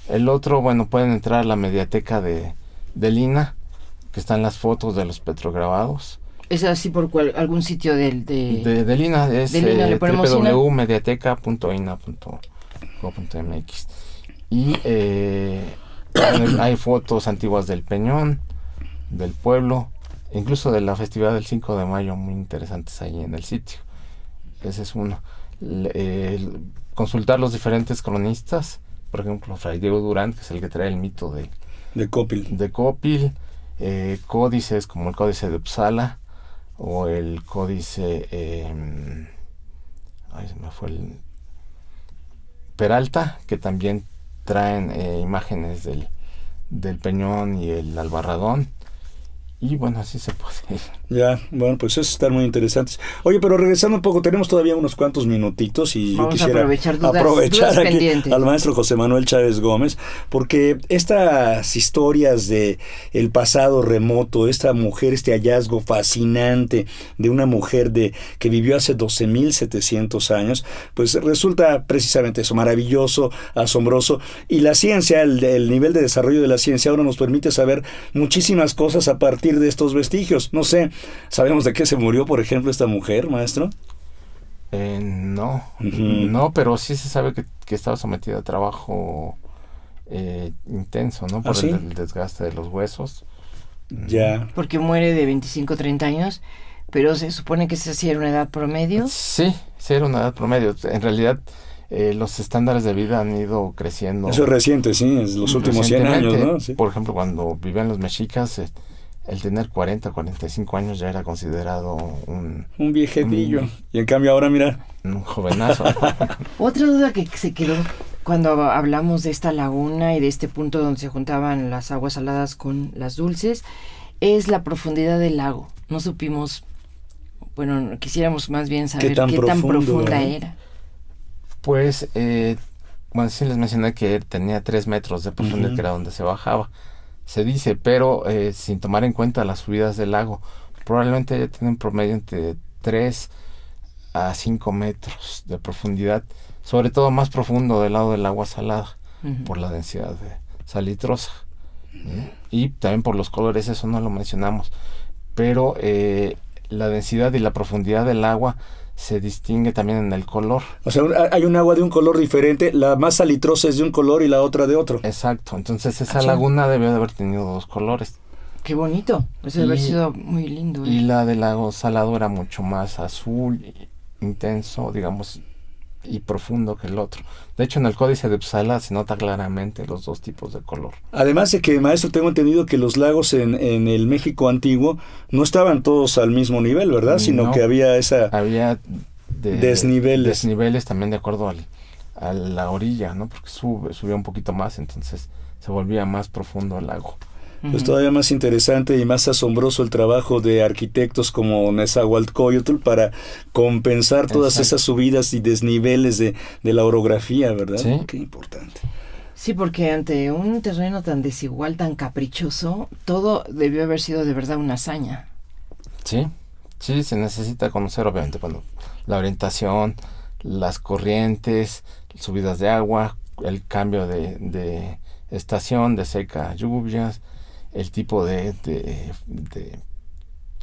E: El otro, bueno, pueden entrar a la mediateca de Lina, que están las fotos de los petrograbados.
C: Es así por algún sitio de
E: Lina, es
C: de Lina, le ponemos
E: www.mediateca.ina.go.mx. Y bueno, hay fotos antiguas del Peñón, del pueblo, incluso de la festividad del 5 de mayo, muy interesantes ahí en el sitio. Ese es uno. Consultar los diferentes cronistas, por ejemplo, Fray Diego Durán, que es el que trae el mito
D: De Copil.
E: de Copil, códices como el Códice de Uppsala o el Códice se me fue el Peralta, que también traen imágenes del Peñón y el Albarradón. Y bueno, así se puede ir.
D: Ya, bueno, pues eso están muy interesantes. Oye, pero regresando un poco, tenemos todavía unos cuantos minutitos y
C: Vamos a
D: yo quisiera
C: aprovechar dudas
D: aquí
C: pendientes.
D: al maestro José Manuel Chávez Gómez, porque estas historias de el pasado remoto, esta mujer, este hallazgo fascinante de una mujer que vivió hace 12.700 años, pues resulta precisamente eso, maravilloso, asombroso, y la ciencia, el nivel de desarrollo de la ciencia ahora nos permite saber muchísimas cosas a partir de estos vestigios. No sé, ¿sabemos de qué se murió, por ejemplo, esta mujer, maestro?
E: No,
D: Ujú.
E: no, pero sí se sabe que estaba sometida a trabajo intenso, ¿no? Por
D: ¿sí?
E: el desgaste de los huesos.
D: Ya.
C: porque muere de 25 30 años, pero se supone que esa sí era una edad promedio.
E: Sí, era una edad promedio. En realidad, los estándares de vida han ido creciendo.
D: Eso es reciente, sí, es los últimos 100 años, ¿no? Sí.
E: Por ejemplo, cuando vivían los mexicas, el tener 40, 45 años ya era considerado un
D: viejetillo. Y en cambio ahora, mira,
E: un jovenazo.
C: Otra duda que se quedó cuando hablamos de esta laguna y de este punto donde se juntaban las aguas saladas con las dulces, es la profundidad del lago. No supimos, bueno, quisiéramos más bien saber qué tan profunda era.
E: Pues, bueno, sí les mencioné que tenía 3 metros de profundidad, que era donde se bajaba. Se dice, pero sin tomar en cuenta las subidas del lago, probablemente ya tiene un promedio entre 3 a 5 metros de profundidad, sobre todo más profundo del lado del agua salada, por la densidad salitrosa. Y también por los colores, eso no lo mencionamos, pero la densidad y la profundidad del agua se distingue también en el color. O sea, hay un agua de un color diferente, la más salitrosa es de un color y la otra de otro. Exacto, entonces esa laguna debió de haber tenido 2 colores.
C: Qué bonito, eso debe haber sido muy lindo.
E: Y la del lago salado era mucho más azul, intenso, digamos, y profundo que el otro. De hecho, en el Códice de Uppsala se nota claramente los 2 tipos de color. Además de que, maestro, tengo entendido que los lagos en el México antiguo no estaban todos al mismo nivel, ¿verdad? Sino que había desniveles también de acuerdo a la orilla, ¿no? Porque subía un poquito más, entonces se volvía más profundo el lago. Pues todavía más interesante y más asombroso el trabajo de arquitectos como Nezahualcóyotl para compensar todas esas subidas y desniveles de la orografía, ¿verdad? Sí. Qué importante.
C: Sí, porque ante un terreno tan desigual, tan caprichoso, todo debió haber sido de verdad una hazaña.
E: Sí, se necesita conocer obviamente la orientación, las corrientes, subidas de agua, el cambio de estación, de seca a lluvias, el tipo de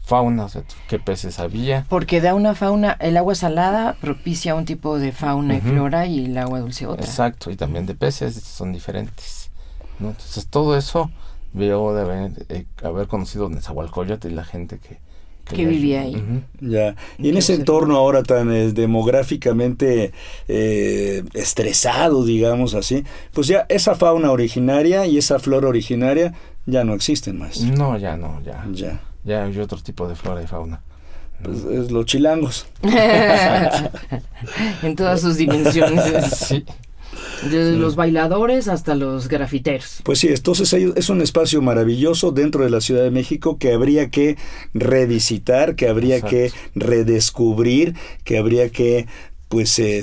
E: fauna, o sea, qué peces había.
C: Porque da una fauna, el agua salada propicia un tipo de fauna y flora, y el agua dulce otra.
E: Exacto, y también de peces, son diferentes, ¿no? Entonces todo eso veo de haber conocido Nezahualcóyotl y la gente que
C: vivía ahí.
D: Ya. Y en ese entorno ahora tan demográficamente estresado, digamos así, pues ya esa fauna originaria y esa flora originaria ya no existen más.
E: No, ya no, ya. Ya hay otro tipo de flora y fauna.
D: Pues es los chilangos.
C: En todas sus dimensiones.
E: Sí.
C: Desde los bailadores hasta los grafiteros.
D: Pues sí, entonces es un espacio maravilloso dentro de la Ciudad de México que habría que revisitar, que habría que redescubrir, que habría que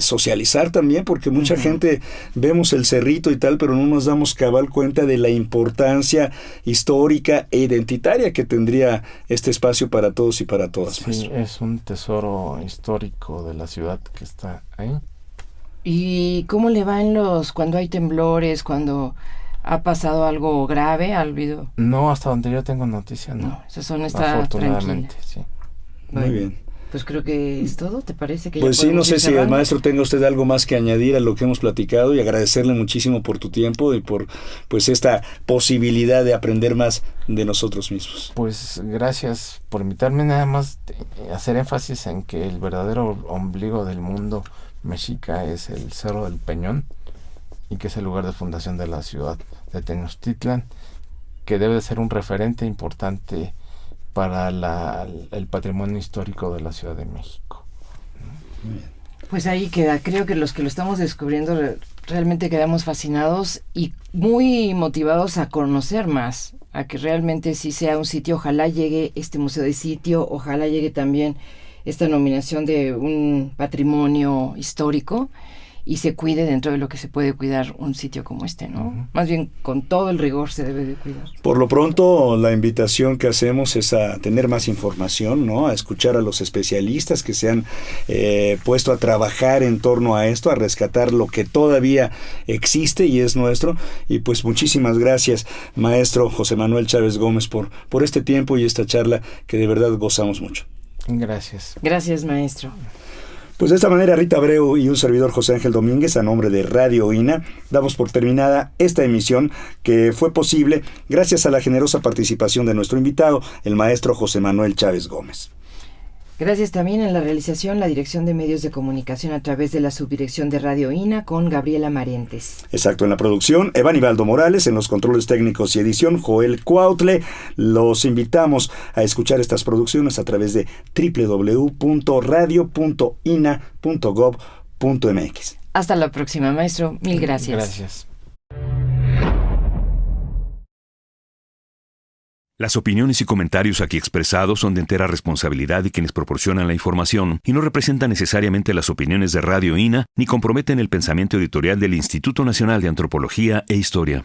D: socializar también, porque mucha gente vemos el cerrito y tal, pero no nos damos cabal cuenta de la importancia histórica e identitaria que tendría este espacio para todos y para todas.
E: Sí, es un tesoro histórico de la ciudad que está ahí.
C: ¿Y cómo le va cuando hay temblores, cuando ha pasado algo grave? ¿Olvido?
E: No, hasta donde yo tengo noticia, no.
C: Esa zona está
E: afortunadamente,
C: tranquila.
E: Sí.
D: Muy bien.
C: Pues creo que es todo, ¿te parece? Que
D: pues sí, no sé si el maestro tenga usted algo más que añadir a lo que hemos platicado, y agradecerle muchísimo por tu tiempo y por esta posibilidad de aprender más de nosotros mismos.
E: Pues gracias por invitarme, nada más hacer énfasis en que el verdadero ombligo del mundo mexica es el Cerro del Peñón, y que es el lugar de fundación de la ciudad de Tenochtitlan, que debe de ser un referente importante para el patrimonio histórico de la Ciudad de México.
C: Pues ahí queda. Creo que los que lo estamos descubriendo realmente quedamos fascinados y muy motivados a conocer más, a que realmente sí sea un sitio. Ojalá llegue este museo de sitio, ojalá llegue también esta nominación de un patrimonio histórico y se cuide dentro de lo que se puede cuidar un sitio como este, ¿no? Más bien con todo el rigor se debe de cuidar.
D: Por lo pronto, la invitación que hacemos es a tener más información, ¿no? A escuchar a los especialistas que se han puesto a trabajar en torno a esto, a rescatar lo que todavía existe y es nuestro. Y pues muchísimas gracias, maestro José Manuel Chávez Gómez, por este tiempo y esta charla que de verdad gozamos mucho.
E: Gracias.
C: Gracias, maestro.
D: Pues de esta manera, Rita Abreu y un servidor, José Ángel Domínguez, a nombre de Radio INA, damos por terminada esta emisión que fue posible gracias a la generosa participación de nuestro invitado, el maestro José Manuel Chávez Gómez.
C: Gracias también en la realización, la Dirección de Medios de Comunicación a través de la Subdirección de Radio INA con Gabriela Marentes.
D: Exacto, en la producción, Evanibaldo Morales, en los controles técnicos y edición, Joel Cuautle. Los invitamos a escuchar estas producciones a través de www.radio.ina.gov.mx.
C: Hasta la próxima, maestro. Mil gracias.
E: Gracias.
A: Las opiniones y comentarios aquí expresados son de entera responsabilidad de quienes proporcionan la información y no representan necesariamente las opiniones de Radio INA ni comprometen el pensamiento editorial del Instituto Nacional de Antropología e Historia.